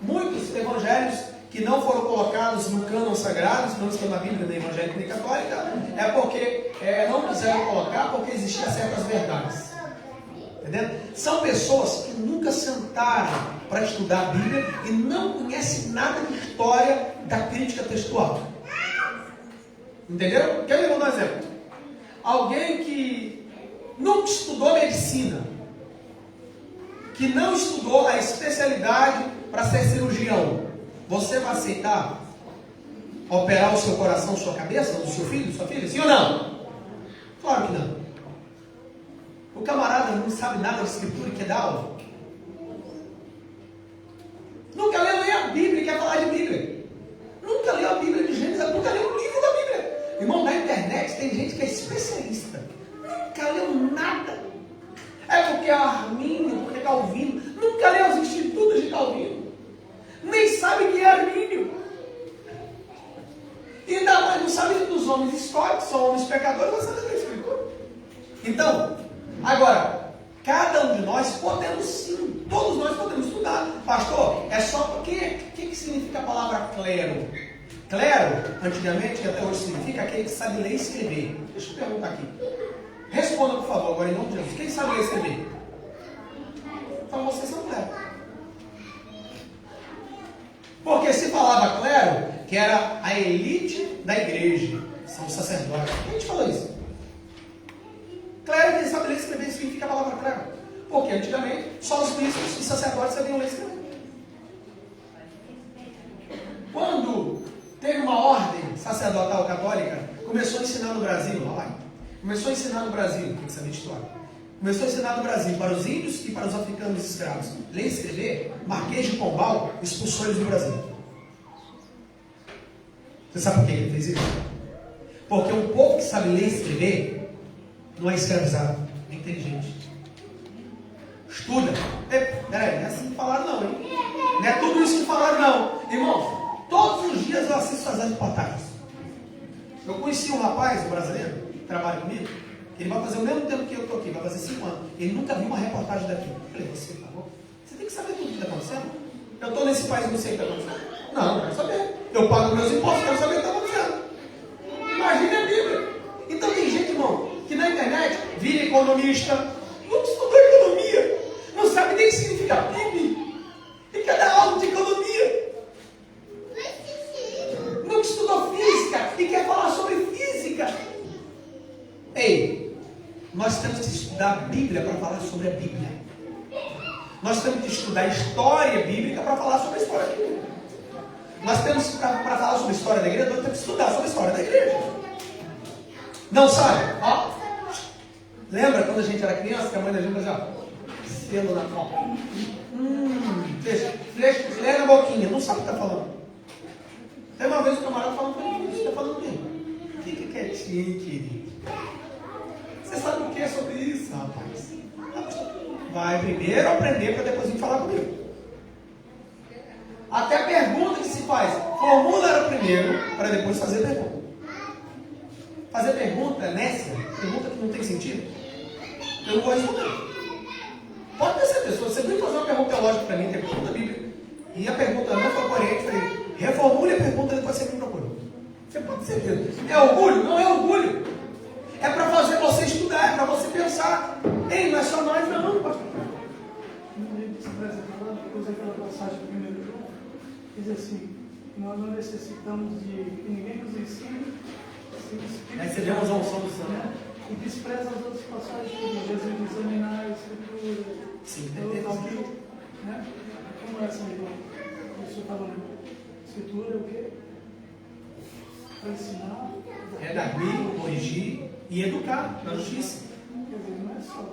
muitos evangelhos que não foram colocados no cânon sagrado, não estão na Bíblia nem evangélica nem católica, é porque não quiseram colocar porque existiam certas verdades. Entendendo? São pessoas que nunca sentaram para estudar a Bíblia e não conhecem nada de história da crítica textual. Entenderam? Quer ver? Vou dar um exemplo. Alguém que nunca estudou medicina, que não estudou a especialidade para ser cirurgião, você vai aceitar operar o seu coração, sua cabeça, do seu filho, sua filha? Sim ou não? Claro que não. O camarada não sabe nada de escritura e quer dar aula. Nunca leu nem a Bíblia e quer falar de Bíblia. Nunca leu a Bíblia de Gênesis, nunca leu um livro da Bíblia. Irmão, na internet tem gente que é especialista. Nunca leu nada. É porque é Armínio, porque é Calvino. Nunca leu os institutos de Calvino. Nem sabe quem é Armínio. E ainda mais não sabe dos homens históricos, são homens pecadores, mas sabe da escritura. Então, agora, cada um de nós podemos sim, todos nós podemos estudar. Pastor, é só porque, o que significa a palavra clero? Clero, antigamente, e até hoje significa aquele que sabe ler e escrever. Deixa eu perguntar aqui. Responda, por favor, agora em nome de Jesus. Quem sabe ler e escrever? Então vocês são clero. Porque se falava clero, que era a elite da igreja, são os sacerdotes. Quem te falou isso? Clero, quem sabe ler e escrever, significa a palavra clero. Porque antigamente, só os bispos e sacerdotes sabiam ler e escrever. Quando teve uma ordem sacerdotal católica, começou a ensinar no Brasil, lá vai. Começou a ensinar no Brasil, tem que saber de história. Começou a ensinar no Brasil para os índios e para os africanos escravos. Ler e escrever, Marquês de Pombal expulsou eles do Brasil. Você sabe por que ele fez isso? Porque um povo que sabe ler e escrever não é escravizado, é inteligente. Estuda. Peraí, não é assim que falaram não, hein? Não é tudo isso que falaram não. Irmão, todos os dias eu assisto as reportagens. Eu conheci um rapaz, um brasileiro, que trabalha comigo. Ele vai fazer o mesmo tempo que eu estou aqui, vai fazer 5 anos. Ele nunca viu uma reportagem daqui. Eu falei, você, por favor, você tem que saber tudo o que está acontecendo. Eu estou nesse país e não sei o que está acontecendo. Não, não quero saber. Eu pago meus impostos, quero saber o que está acontecendo. Imagine a Bíblia. Então tem gente, irmão, que na internet vira economista, nunca estudou economia, não sabe nem o que significa PIB, e quer dar aula de economia. Nunca estudou física e quer falar sobre física. Ei, nós temos que estudar a Bíblia para falar sobre a Bíblia. Nós temos que estudar a história bíblica para falar sobre a história bíblica. Nós temos para falar sobre a história da igreja, nós temos que estudar sobre a história da igreja. Não sabe? Ó, lembra quando a gente era criança que a mãe da gente fazia selo na copa? Lê na boquinha, não sabe o que está falando. Tem uma vez o camarada falando para mim, você está falando o quê? Fique quietinho, querido. Você sabe o que é sobre isso, rapaz? Vai primeiro aprender para depois vir falar comigo. Até a pergunta que se faz, formula ela primeiro para depois fazer pergunta. Fazer pergunta nécia, pergunta que não tem sentido, eu não vou responder. Pode ter certeza, se você vem fazer uma pergunta teológica para mim, tem pergunta da Bíblia, e a pergunta não foi coerente, eu falei, reformule a pergunta e depois você me procura. Você pode ter certeza. É orgulho? Não é orgulho. É para fazer você estudar, é para você pensar. Ei, não é só nós, não, pastor. Usei aquela passagem do 1 João, diz assim, nós não necessitamos de que ninguém nos ensine. Recebemos a unção do Santo. Né? E despreza as outras passagens que Jesus diz, examinar a Escritura. Sim, aqui, né? Como é essa aí, o senhor está falando? Escritura é o quê? Para ensinar. Redarguir, corrigir e educar na justiça. Quer dizer, não é só.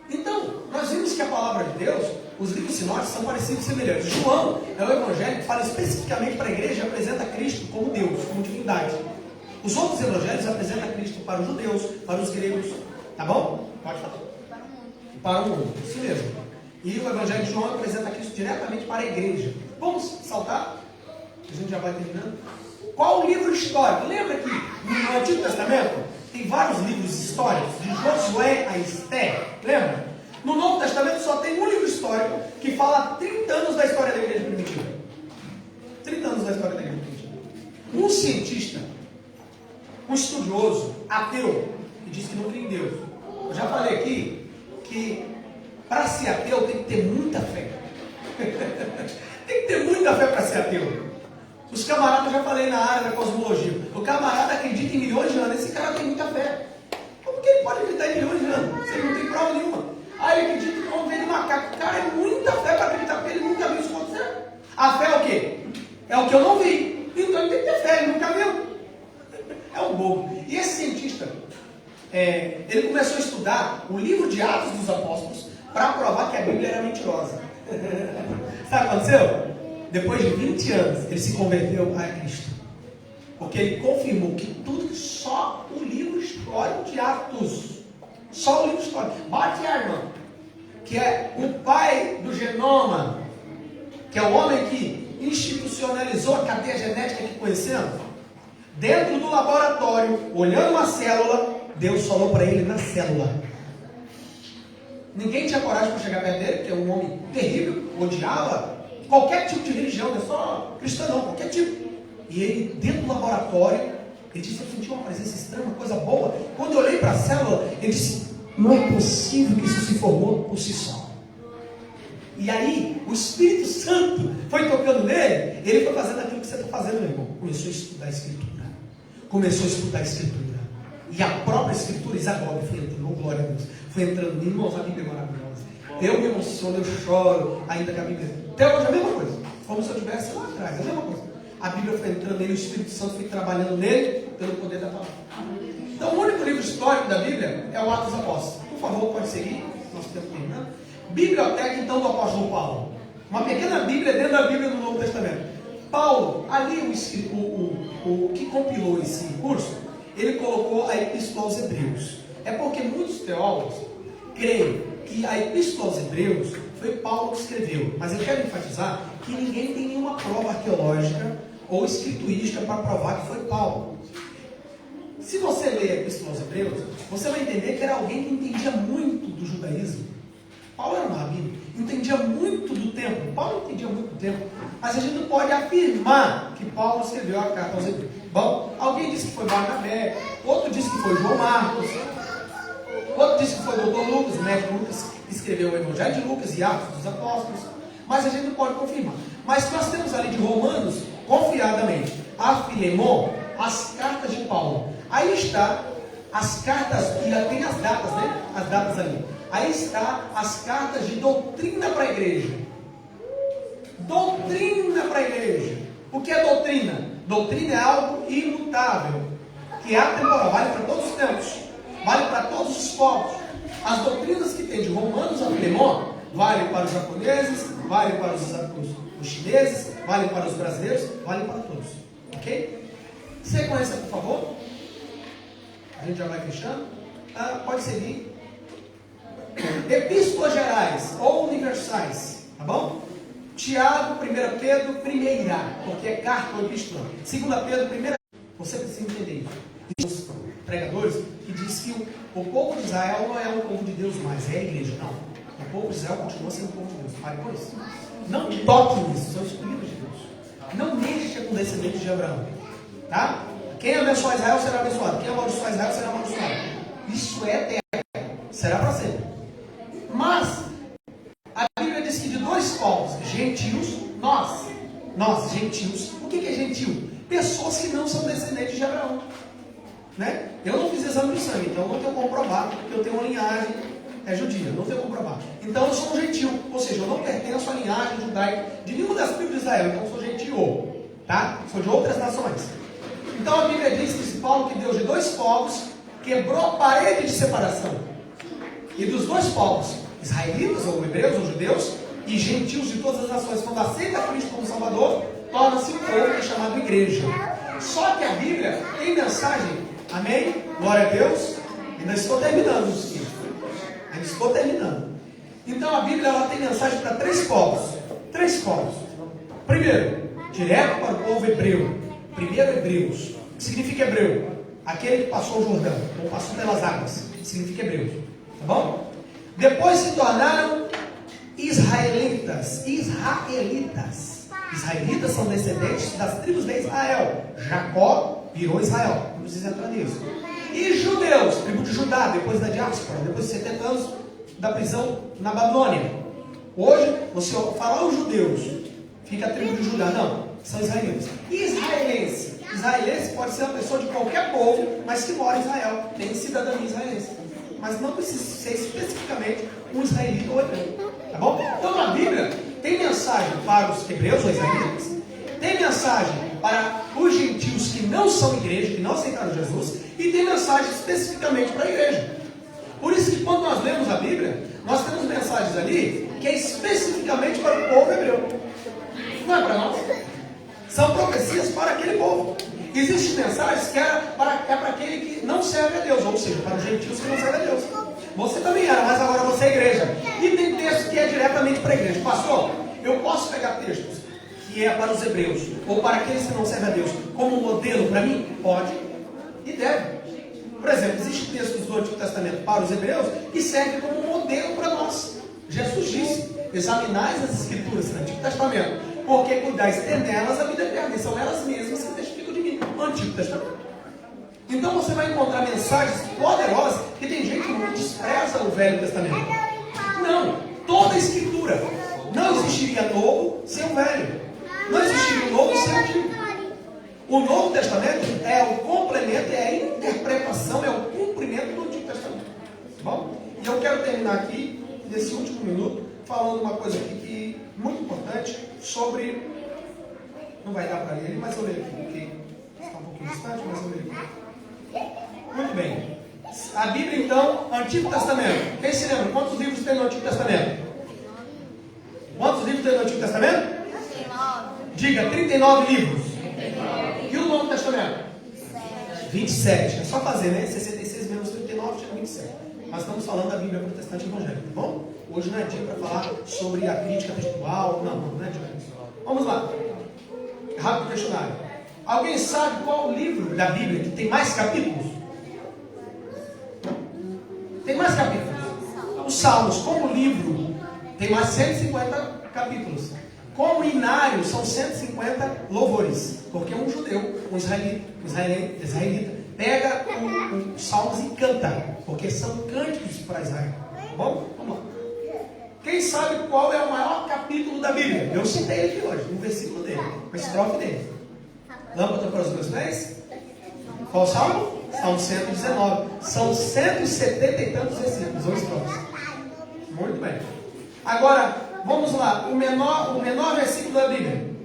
Então, nós vimos que a palavra de Deus, os livros sinóticos são parecidos e semelhantes. João é o evangelho que fala especificamente para a igreja e apresenta Cristo como Deus, como divindade. Os outros evangelhos apresentam Cristo para os judeus, para os gregos. Tá bom? Pode falar. Para o mundo. Isso mesmo. E o evangelho de João apresenta Cristo diretamente para a igreja. Vamos saltar? A gente já vai terminando. Qual o livro histórico? Lembra que no Antigo Testamento tem vários livros históricos, de Josué a Esther. Lembra? No Novo Testamento só tem um livro histórico que fala 30 anos da história da igreja primitiva. 30 anos da história da igreja primitiva. Um cientista, um estudioso, ateu, que diz que não crê em Deus. Eu já falei aqui que para ser ateu tem que ter muita fé. Tem que ter muita fé para ser ateu. Os camaradas, eu já falei na área da cosmologia, o camarada acredita em milhões de anos, esse cara tem muita fé. Como que ele pode acreditar em milhões de anos? Se ele não tem prova nenhuma. Aí ele acredita que vão ver de macaco. Cara, é muita fé para acreditar, porque ele nunca viu isso acontecer. A fé é o quê? É o que eu não vi. Então ele tem que ter fé, ele nunca viu. É um bobo. E esse cientista, ele começou a estudar o livro de Atos dos Apóstolos para provar que a Bíblia era mentirosa. Sabe o que aconteceu? Depois de 20 anos, ele se converteu a Cristo. Porque ele confirmou que tudo, só o livro histórico de Atos, só o livro histórico, Bart Ehrman, que é o pai do genoma, que é o homem que institucionalizou a cadeia genética que conhecemos, dentro do laboratório, olhando uma célula, Deus falou para ele na célula. Ninguém tinha coragem para chegar perto dele, porque é um homem terrível, odiava qualquer tipo de religião, não é só cristão não, qualquer tipo. E ele, dentro do laboratório, ele disse, eu senti uma presença estranha, uma coisa boa. Quando eu olhei para a célula, ele disse, não é possível que isso se formou por si só. E aí, o Espírito Santo foi tocando nele, ele foi fazendo aquilo que você está fazendo, meu irmão. Começou a estudar a Escritura. Começou a estudar a Escritura. E a própria Escritura, Isabel, foi entrando, glória a Deus, foi entrando, irmãos, a Bíblia é maravilhosa. Eu me emociono, eu choro, ainda que a Bíblia, até hoje é a mesma coisa, como se eu estivesse lá atrás, é a mesma coisa. A Bíblia foi entrando nele, o Espírito Santo foi trabalhando nele, pelo poder da palavra. Então, o único livro histórico da Bíblia é o Atos dos Apóstolos. Por favor, pode seguir, nosso tempo terminando. Biblioteca, então, do apóstolo Paulo. Uma pequena Bíblia dentro da Bíblia do Novo Testamento. Paulo, ali o que compilou esse curso, ele colocou a Epístola aos Hebreus. É porque muitos teólogos creem que a Epístola aos Hebreus foi Paulo que escreveu. Mas eu quero enfatizar que ninguém tem nenhuma prova arqueológica ou escriturística para provar que foi Paulo. Se você ler a Epístola aos Hebreus, você vai entender que era alguém que entendia muito do judaísmo. Paulo era um rabino, entendia muito do tempo. Paulo entendia muito do tempo, mas a gente não pode afirmar que Paulo escreveu a carta aos Hebreus. Bom, alguém disse que foi Barnabé, outro disse que foi João Marcos, outro disse que foi o Dr. Lucas, o médico Lucas, que escreveu o Evangelho de Lucas e Atos dos Apóstolos, mas a gente não pode confirmar. Mas nós temos ali de Romanos, confiadamente, a Filemon, as cartas de Paulo. Aí está as cartas, e já tem as datas, né? As datas ali. Aí está as cartas de doutrina para a igreja. Doutrina para a igreja. O que é doutrina? Doutrina é algo imutável, que é atemporal, vale para todos os tempos, vale para todos os povos. As doutrinas que tem de Romanos a Filemon Vale para os japoneses, vale para os chineses, vale para os brasileiros, vale para todos. Ok? Sequência, por favor. A gente já vai fechando. Pode seguir. Epístolas gerais ou universais. Tá bom? Tiago, 1 Pedro, primeira, porque é carta ou epístola. 2 Pedro, primeira. Você precisa entender isso. Os pregadores que diz que o povo de Israel não é o povo de Deus mais, é a igreja. Não. O povo de Israel continua sendo o povo de Deus. Pare com isso. Não toque nisso, são escolhidos de Deus. Não mexa com descendentes de Abraão. Tá? Quem abençoar Israel será abençoado. Quem amaldiçoar Israel será amaldiçoado. Isso é eterno. Será para sempre. Mas a Bíblia diz que de dois povos, gentios, nós, gentios. O que é gentio? Pessoas que não são descendentes de Abraão. Né? Eu não fiz exame de sangue, então eu não tenho como provar que eu tenho uma linhagem judia. Não tenho como provar. Então eu sou um gentio, ou seja, eu não pertenço à linhagem judaica de nenhuma das tribos de Israel. Então eu sou gentio, tá? Sou de outras nações. Então a Bíblia diz que Paulo, que Deus de dois povos quebrou a parede de separação. E dos dois povos, israelitas ou hebreus ou judeus, e gentios de todas as nações, quando aceita Cristo como Salvador, torna-se um povo que é chamado igreja. Só que a Bíblia tem mensagem, amém? Glória a Deus. Ainda estou terminando, meus filhos. Ainda estou terminando. Então a Bíblia ela tem mensagem para três povos. Três povos. Primeiro, direto para o povo hebreu. Primeiro, hebreus. O que significa hebreu? Aquele que passou o Jordão, ou passou pelas águas. Significa hebreus. Tá bom? Depois se tornaram israelitas. Israelitas são descendentes das tribos de Israel. Jacó virou Israel. Não precisa entrar nisso. E judeus, tribo de Judá, depois da diáspora, depois de 70 anos da prisão na Babilônia. Hoje, você fala os judeus, fica a tribo de Judá. Não, são israelitas. Israelense. Israelense pode ser uma pessoa de qualquer povo, mas que mora em Israel, tem cidadania israelense. Mas não precisa ser especificamente um israelita ou hebreu. Tá bom? Então na Bíblia tem mensagem para os hebreus ou israelitas, tem mensagem para os gentios que não são igreja, que não aceitaram Jesus, e tem mensagem especificamente para a igreja. Por isso que quando nós lemos a Bíblia, nós temos mensagens ali que é especificamente para o povo hebreu. Não é para nós. São profecias para aquele povo. Existem mensagens que é para aquele que não serve a Deus, ou seja, para os gentios que não servem a Deus. Você também era, mas agora você é igreja. E tem texto que é diretamente para a igreja. Pastor, eu posso pegar textos que é para os hebreus, ou para aqueles que não servem a Deus, como modelo para mim? Pode e deve. Por exemplo, existem textos do Antigo Testamento para os hebreus que servem como modelo para nós. Jesus disse: examinais as escrituras do Antigo Testamento, porque cuidais nelas a vida eterna. E são elas mesmas que testificam de mim. O Antigo Testamento. Então você vai encontrar mensagens poderosas que tem gente que despreza o Velho Testamento. Não, toda a escritura. Não existiria novo sem o velho. Não existiria o novo sem o antigo. O Novo Testamento é o complemento, é a interpretação, é o cumprimento do Antigo Testamento. Tá bom? E eu quero terminar aqui, nesse último minuto, falando uma coisa aqui que muito importante sobre. Não vai dar para ler ele, mas eu leio aqui, porque está um pouquinho distante, mas eu leio aqui. Muito bem. A Bíblia, então, Antigo Testamento. Quem se lembra? Quantos livros tem no Antigo Testamento? Quantos livros tem no Antigo Testamento? 39. Diga, 39 livros. E o Novo Testamento? 27. É só fazer, né? 66 menos 39 chega 27. Nós estamos falando da Bíblia protestante evangélica, tá bom? Hoje não é dia para falar sobre a crítica textual. Não é dia. Vamos lá. Rápido questionário. Alguém sabe qual o livro da Bíblia que tem mais capítulos? Tem mais capítulos. Os Salmos, como livro, tem mais 150 capítulos. Como inário, são 150 louvores. Porque um judeu, um israelita pega os Salmos e canta. Porque são cânticos para Israel. Tá bom? Vamos lá. Quem sabe qual é o maior capítulo da Bíblia? Eu citei ele aqui hoje, no versículo dele, com a estrofe dele. Lâmpada para os meus pés? Qual o Salmo? Salmo 119. São 170 e tantos versículos, ou estrofes. Muito bem. Agora, vamos lá. O menor versículo da Bíblia.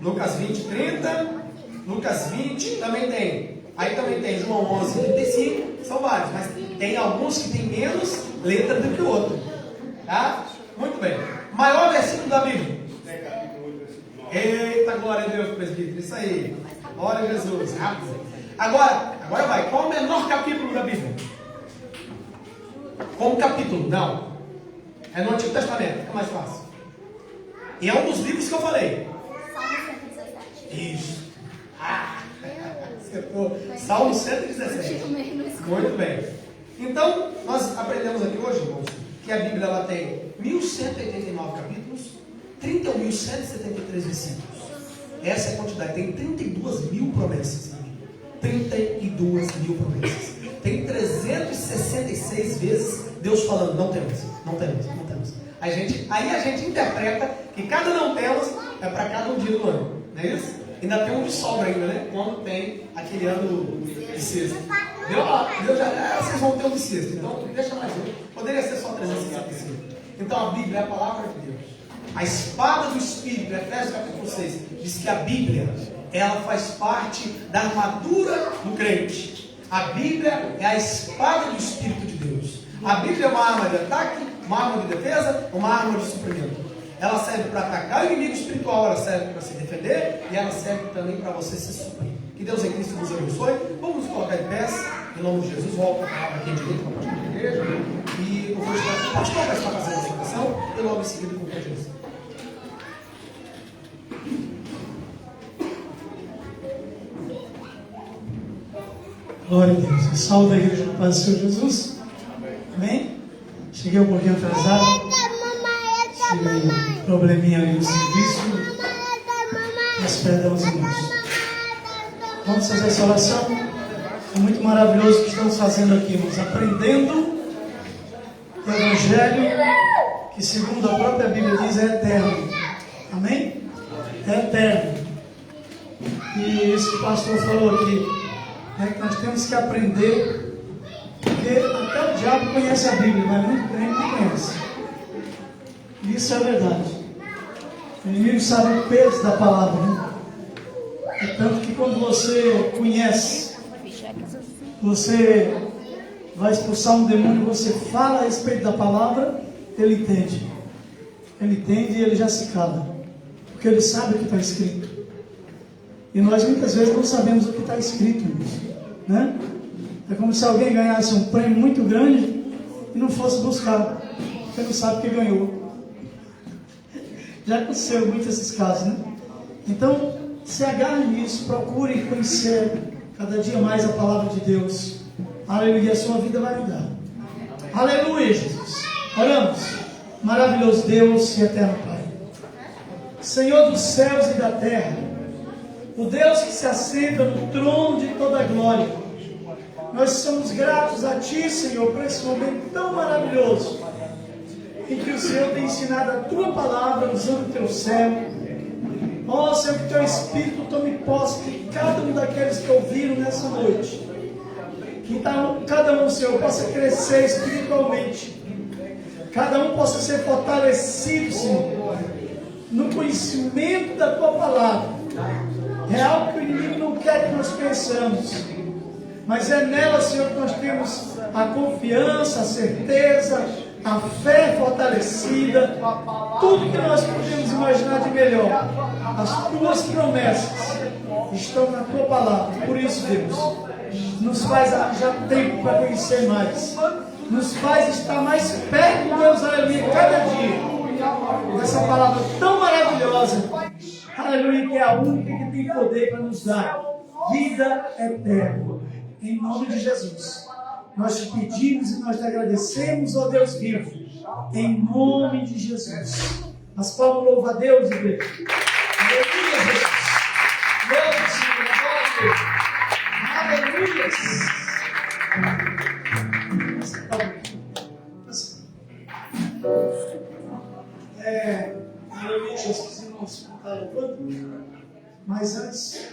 Lucas 20, 30. Lucas 20 também tem. Aí também tem João 11, 35. São vários, mas tem alguns que tem menos letra do que o outro. Tá? Muito bem. Maior versículo da Bíblia. Eita, glória a Deus, presbítero. Isso aí. Glória a Jesus. Rápido. Agora vai. Qual é o menor capítulo da Bíblia? Como capítulo? Não. É no Antigo Testamento. Fica mais fácil. E é um dos livros que eu falei. Isso. Acertou. Salmo 117. Muito bem. Então, nós aprendemos aqui hoje, irmãos, que a Bíblia ela tem 1189 capítulos, 30.173 versículos. Essa é a quantidade. Tem 32.000 promessas. 32.000 promessas. Tem 366 vezes Deus falando, não temos. Aí a gente interpreta que cada não temos é para cada um dia do ano. Não é isso? Ainda tem um de sobra ainda, né? Quando tem aquele ano de sexta. Deus já, vocês vão ter um de sexta. Então, deixa mais um. Poderia ser só 365. Então, a Bíblia é a palavra de Deus. A espada do Espírito, Efésios capítulo 6, diz que a Bíblia, ela faz parte da armadura do crente. A Bíblia é a espada do Espírito de Deus. A Bíblia é uma arma de ataque, uma arma de defesa, uma arma de suprimento. Ela serve para atacar o inimigo espiritual, ela serve para se defender e ela serve também para você se suprir. Que Deus em Cristo nos abençoe. Vamos nos colocar em pé, em nome de Jesus. Volta a palavra aqui direito para a pastor da igreja. E o pastor vai estar fazendo a oração e logo em seguida com Jesus. Glória a Deus. Saúde a igreja do Pai do Senhor Jesus. Amém? Cheguei um pouquinho atrasado. Tive um probleminha ali no serviço. Peço perdão aos irmãos. Vamos fazer essa oração. É muito maravilhoso o que estamos fazendo aqui, irmãos. Aprendendo o Evangelho, que segundo a própria Bíblia diz, é eterno. Amém? É eterno. E isso que o pastor falou aqui, que nós temos que aprender, porque até o diabo conhece a Bíblia, mas muito bem não conhece. E isso é verdade. O inimigo sabe o peso da palavra, né? É tanto que quando você conhece, você vai expulsar um demônio, você fala a respeito da palavra, ele entende. Ele entende e ele já se cala, porque ele sabe o que está escrito. E nós muitas vezes não sabemos o que está escrito, né? É como se alguém ganhasse um prêmio muito grande e não fosse buscar, porque não sabe o que ganhou. Já aconteceu muitos esses casos, né? Então, se agarre nisso, procure conhecer cada dia mais a palavra de Deus. Aleluia, a sua vida vai mudar. Aleluia, Jesus. Oramos. Maravilhoso Deus e eterno Pai, Senhor dos céus e da terra, o Deus que se assenta no trono de toda a glória. Nós somos gratos a Ti, Senhor, por esse momento tão maravilhoso, em que o Senhor tem ensinado a Tua palavra usando o Teu céu. Ó Senhor, que Teu Espírito tome posse de cada um daqueles que ouviram nessa noite. Que cada um, Senhor, possa crescer espiritualmente. Cada um possa ser fortalecido, Senhor, no conhecimento da Tua palavra. É algo que o inimigo não quer que nós pensamos, mas é nela, Senhor, que nós temos a confiança, a certeza, a fé fortalecida, tudo que nós podemos imaginar de melhor. As Tuas promessas estão na Tua palavra. Por isso, Deus, nos faz arranjar tempo para conhecer mais, nos faz estar mais perto, Deus, aleluia, cada dia, dessa palavra tão maravilhosa, aleluia, que é a única que tem poder para nos dar vida eterna. Em nome de Jesus, nós te pedimos e nós te agradecemos, ó Deus vivo, em nome de Jesus. As palmas louvam a Deus, igreja. Aleluia, Jesus. Aleluia. Aleluia, Jesus. Irmãos, está louvando. Mas antes.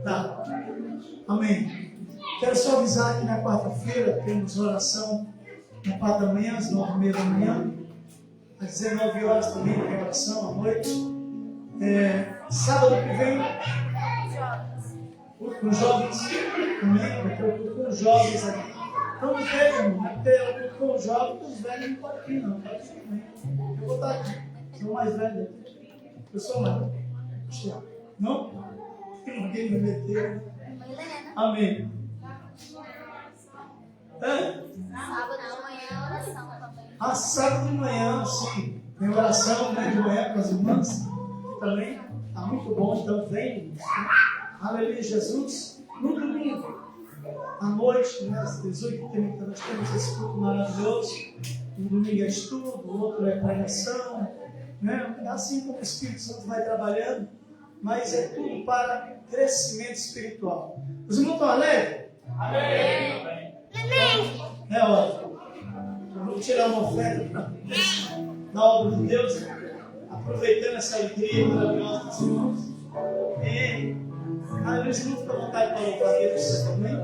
Tá. Amém. Quero só avisar que na quarta-feira temos oração na parte da manhã, às 9h30 da manhã. Às 19 horas também tem oração à noite. Sábado que vem, Com os jovens, amém? Com os jovens aqui. Então, os velhos, irmão, porque eu com os jovens, os velhos não podem vir, não. Pode vir, amém? Eu vou estar aqui. Sou mais velho aqui. Eu sou mais velho. Não? Ninguém me meteu. Amém. Sábado de manhã, oração também. Sábado de manhã, sim. Tem oração, né, de manhã com as irmãs. Também está muito bom, então vem. Aleluia, Jesus. No domingo, à noite, né, às 18h30, nós temos esse culto maravilhoso. Um domingo é estudo, o outro é pregação. Né? Assim como o Espírito Santo vai trabalhando, mas é tudo para crescimento espiritual. Os irmãos estão alegres? Amém. É hora. Eu vou tirar uma oferta da obra de Deus, aproveitando essa alegria maravilhosa dos irmãos. E às vezes não fica à vontade para louvar a Deus também.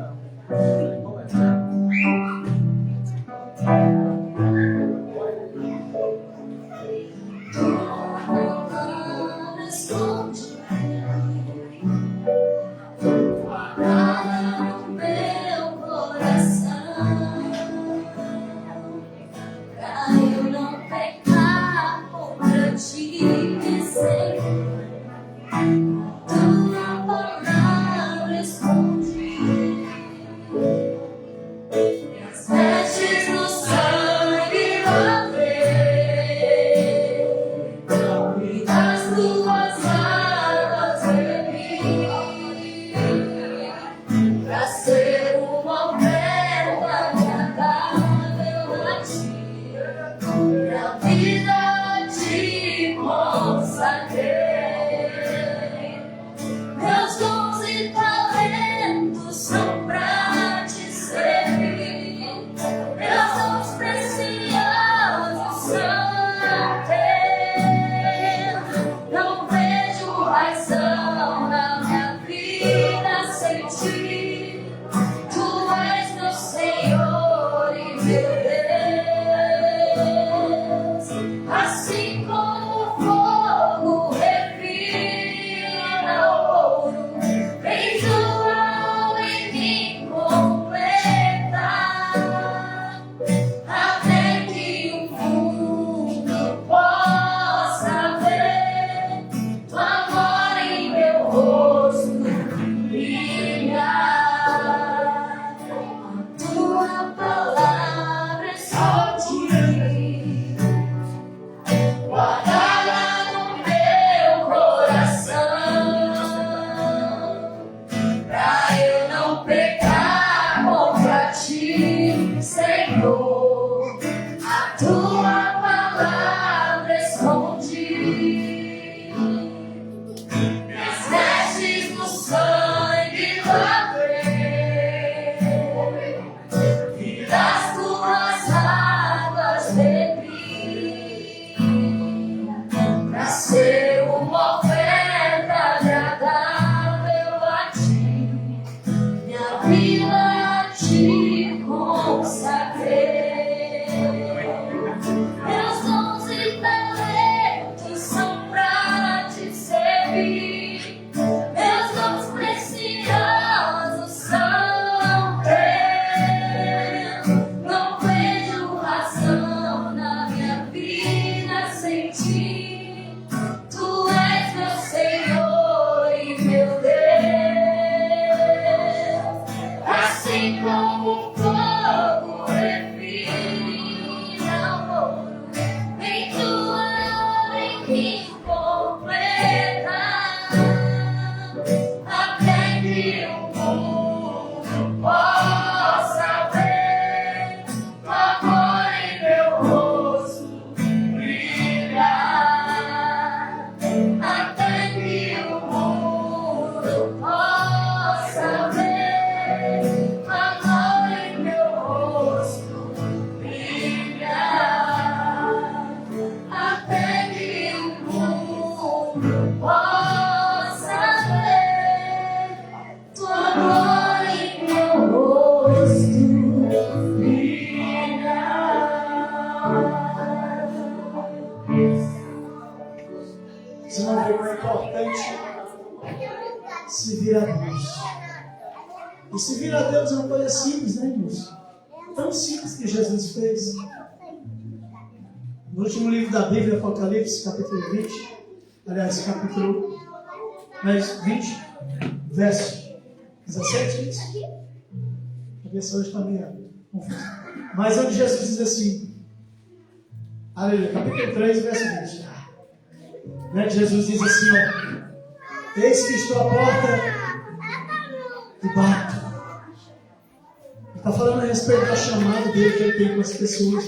Você não vê como é importante se vir a Deus. E servir a Deus é uma coisa simples, né, irmãos? Tão simples que Jesus fez. No último livro da Bíblia, Apocalipse, capítulo 20, aliás, capítulo 20, verso 17, isso? A cabeça hoje está meio confusa. Mas onde Jesus diz assim, aleluia, capítulo 3, verso 20. Né? Jesus diz assim, ó, eis que estou à porta e bato. Ele está falando a respeito da chamada dele que ele tem com as pessoas.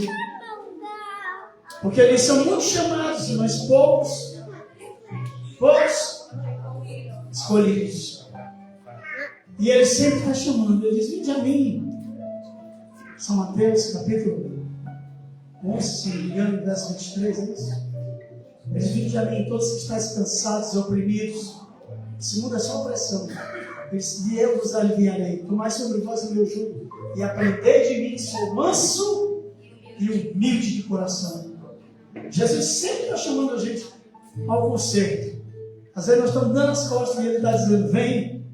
Porque eles são muitos chamados, mas poucos escolhidos. E ele sempre está chamando. Ele diz, vinde a mim. São Mateus, capítulo 11, se não me engano, verso 23, é isso? Ele diz, vinde a mim, todos que estáis cansados e oprimidos. Esse mundo é só opressão. Ele diz, e eu vos aliviarei. Tomai sobre vós o meu jugo. E aprendei de mim, que sou manso e humilde de coração. Jesus sempre está chamando a gente ao conserto. Às vezes nós estamos dando as costas e ele está dizendo, vem,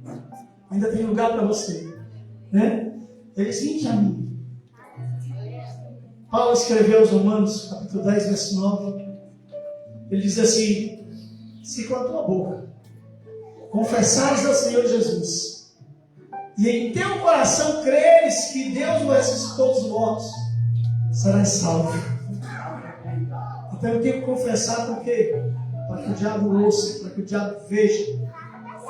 ainda tem lugar para você. Né? Ele diz, vinde a mim. Paulo escreveu aos Romanos, capítulo 10, verso 9. Ele diz assim, se com a tua boca confessares ao Senhor Jesus e em teu coração creres que Deus o ressuscitou dos mortos, serás salvo. Então eu tenho que confessar porque para que o diabo ouça, para que o diabo veja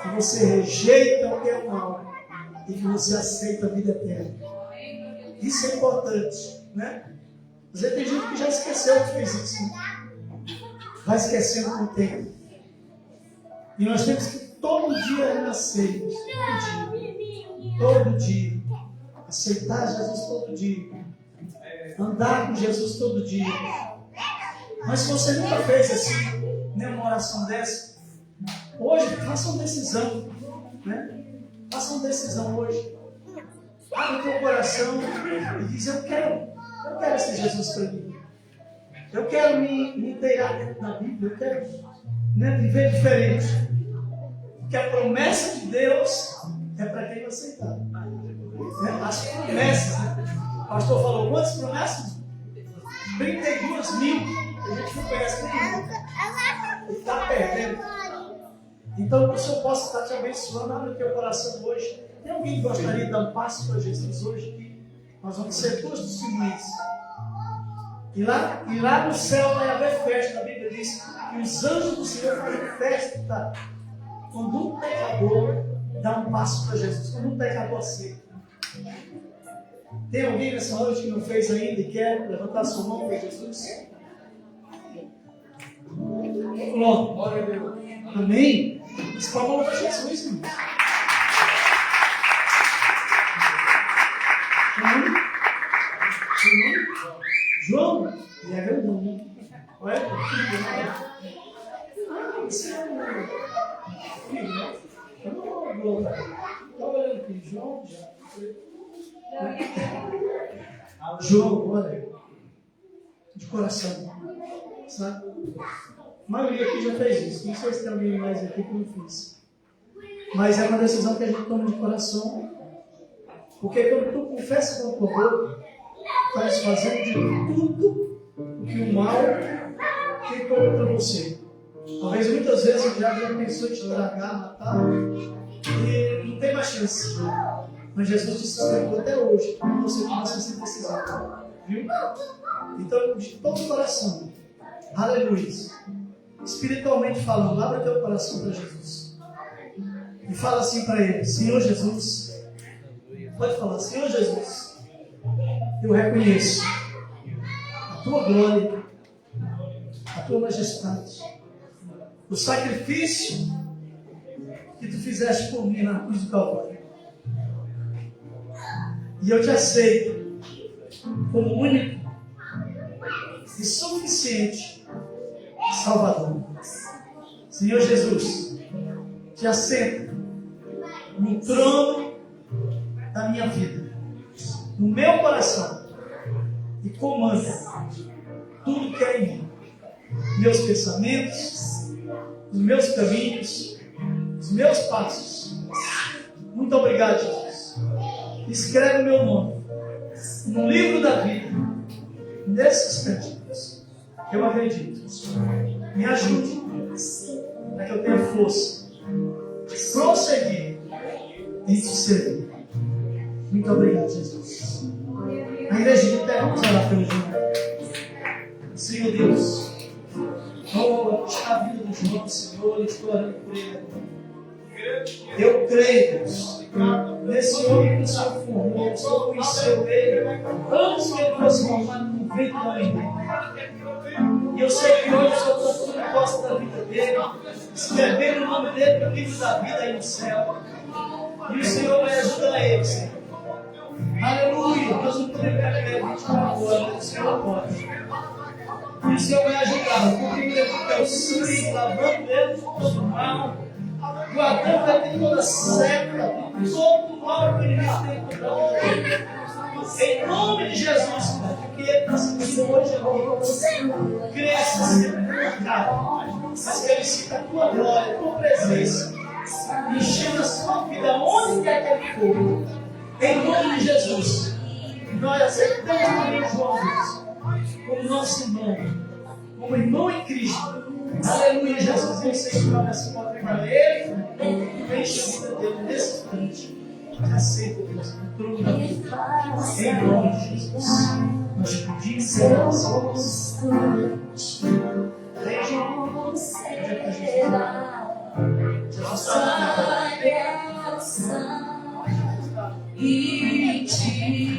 que você rejeita o que é mal e que você aceita a vida eterna. Isso é importante, né? Às vezes tem gente que já esqueceu que fez isso, né? Vai esquecendo com o tempo. E nós temos que todo dia renascer, todo dia, aceitar Jesus todo dia, andar com Jesus todo dia. Mas se você nunca fez assim, nenhuma oração dessa, hoje faça uma decisão, né? Faça uma decisão hoje. Abre o teu coração e diz, eu quero esse Jesus para mim. Eu quero me inteirar dentro da Bíblia, eu quero, né, viver diferente. Porque a promessa de Deus é para quem aceitar. Né? As promessas, né? O pastor falou, quantas promessas? 32.000. A gente não conhece nenhuma. E está perdendo. Então, que o Senhor possa estar te abençoando. Abre o teu coração hoje. Tem alguém que gostaria de dar um passo para Jesus hoje? Aqui? Nós vamos ser duas testemunhas. E lá no céu vai haver festa. A Bíblia diz que os anjos do Senhor fazem festa quando um pecador dá um passo para Jesus. Quando um pecador aceita. Tem alguém nessa noite que não fez ainda e quer levantar sua mão para Jesus? Glória a Deus. Amém? Isso é a mão para Jesus, irmão. João? Ele é grandão, né? Olha, isso é um filho, né? Está olhando aqui, João? João, olha, de coração, sabe? A maioria aqui já fez isso. Não sei se tem alguém mais aqui que não fez. Mas é uma decisão que a gente toma de coração. Porque quando tu confessa com a tua boca, estás fazendo de tudo o que o mal tem contra você. Talvez muitas vezes o diabo já pensou em te tragar, matar, e não tem mais chance. Mas Jesus te sustentou até hoje, para você começar essa decisão. Viu? Então, de todo o coração, aleluia, espiritualmente falando, abre teu coração para Jesus. E fala assim para ele, Senhor Jesus, pode falar, Senhor Jesus, eu reconheço a tua glória, a tua majestade, o sacrifício que tu fizeste por mim na cruz do Calvário. E eu te aceito como único e suficiente Salvador. Senhor Jesus, te assento no trono da minha vida, no meu coração, e comanda tudo que é em mim, meus pensamentos, os meus caminhos, os meus passos. Muito obrigado, Jesus, escreve o meu nome no livro da vida. Nesses cantinhos, eu acredito. Me ajude, para que eu tenha força de prosseguir e te servir. Muito obrigado, Jesus. A igreja de terra, vamos orar pelo João. Senhor Deus, a vida do João, Senhor, eu estou orando por ele. Eu creio, Deus, nesse homem que o Senhor formou, o Senhor conheceu ele antes que ele fosse formado no ventre da mãe dele. E eu sei que hoje o Senhor está tomando posse da vida dele, escrevendo o nome dele no livro da vida aí no céu. E o Senhor vai ajudar ele, Senhor. Aleluia! Nós não podemos carregar 24 horas, o Senhor pode. E o Senhor vai ajudar, cobrindo ele com teu sangue, lavando ele de todo mal, guardando ele de toda seca, de todo mal que ele tem contra ele. Em nome de Jesus, Pai, que ele está sentindo hoje aqui, cresça sempre na cara, mas que ele sinta a tua glória, a tua presença, enchendo a sua vida onde quer que ele for. Em nome de Jesus, nós aceitamos também o João Deus como nosso irmão, como irmão em Cristo. Aleluia, Jesus. Eu sei que o promessa pode entregar ele, enche a vida dele nesse instante. Aceita, Deus, no trono da vida. Em nome de Jesus, nós pedimos e oramos. Vem, Jesus. E te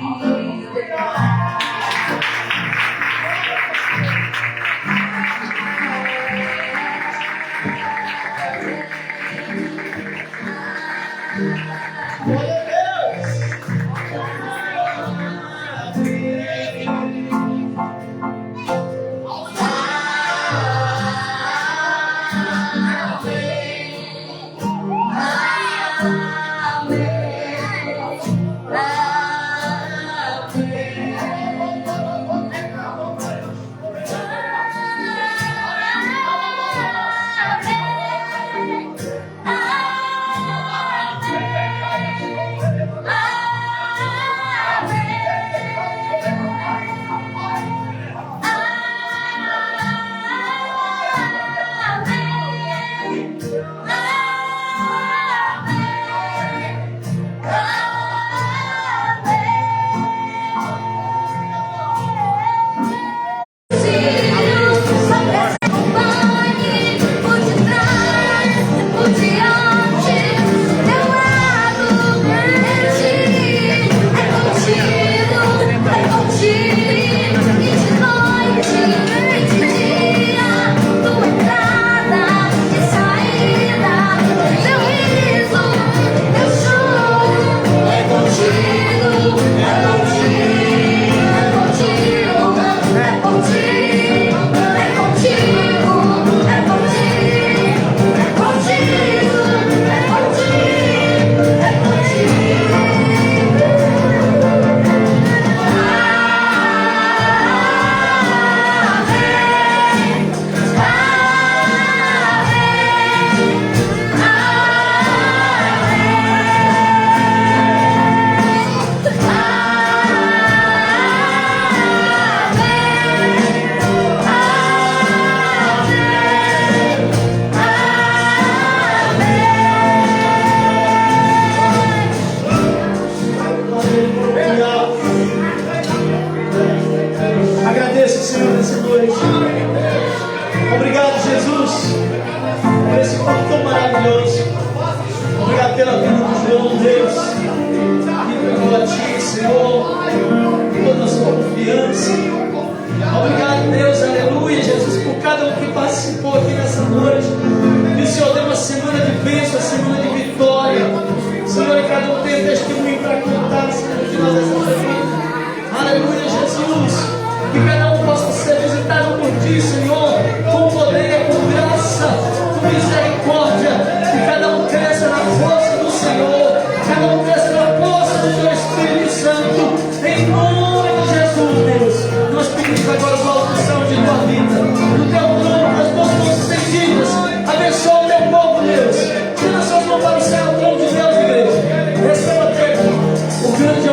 grande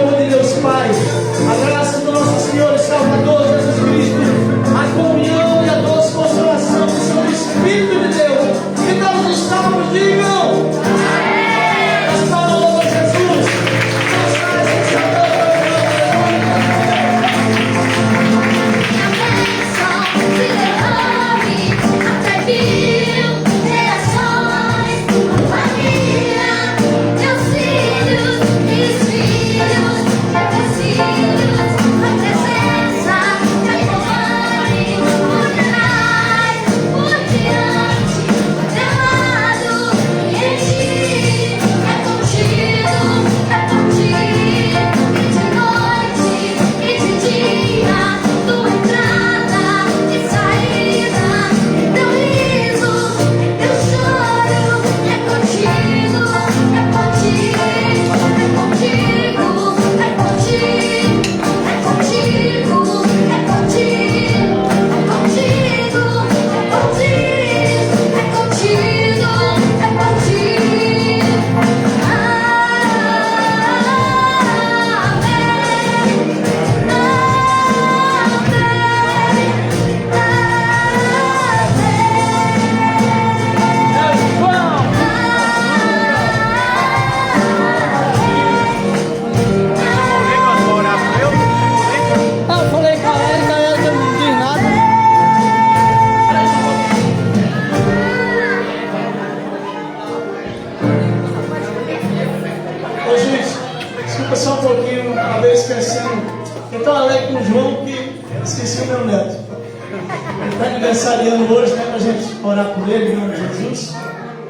Está aniversariando hoje, né? Para a gente orar por ele, em nome de Jesus.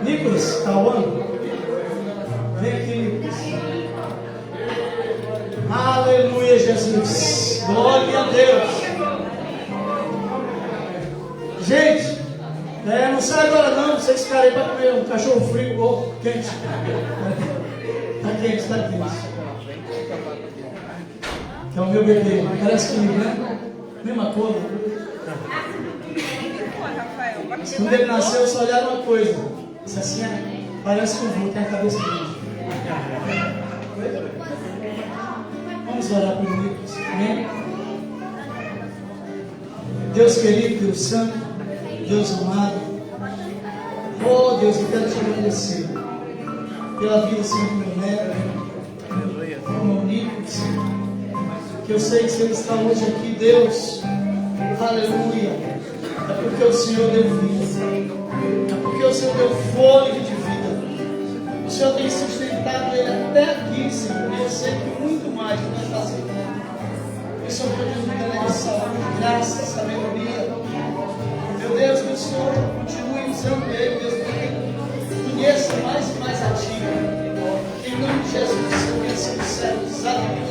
Nicolas, Cauã. Vem aqui, Nicolas. Aleluia, Jesus. Glória a Deus. Gente, não sai agora não. Vocês ficarem aí para comer um cachorro frio ou quente. Está quente, está quente. Que é o meu bebê. Parece comigo, né? Mesma cor. Quando ele nasceu, só olharam uma coisa. Disse assim, parece que o vô tem a cabeça grande. Vamos orar por Nicolas. Amém? Deus querido, Deus santo, Deus amado. Oh Deus, eu quero te agradecer pela vida, Senhor, do meu neto, do meu Nicolas. Que eu sei que se ele está hoje aqui, Deus, aleluia, é porque o Senhor deu vida, é porque o Senhor deu fôlego de vida. O Senhor tem sustentado ele até aqui, Senhor, e eu sei que muito mais vai fazer. Que o Senhor continue dando saúde, graça, sabedoria. Meu Deus, que o Senhor continue usando ele, Deus, para que ele conheça mais e mais a Ti. Em nome de Jesus, que ele seja exatamente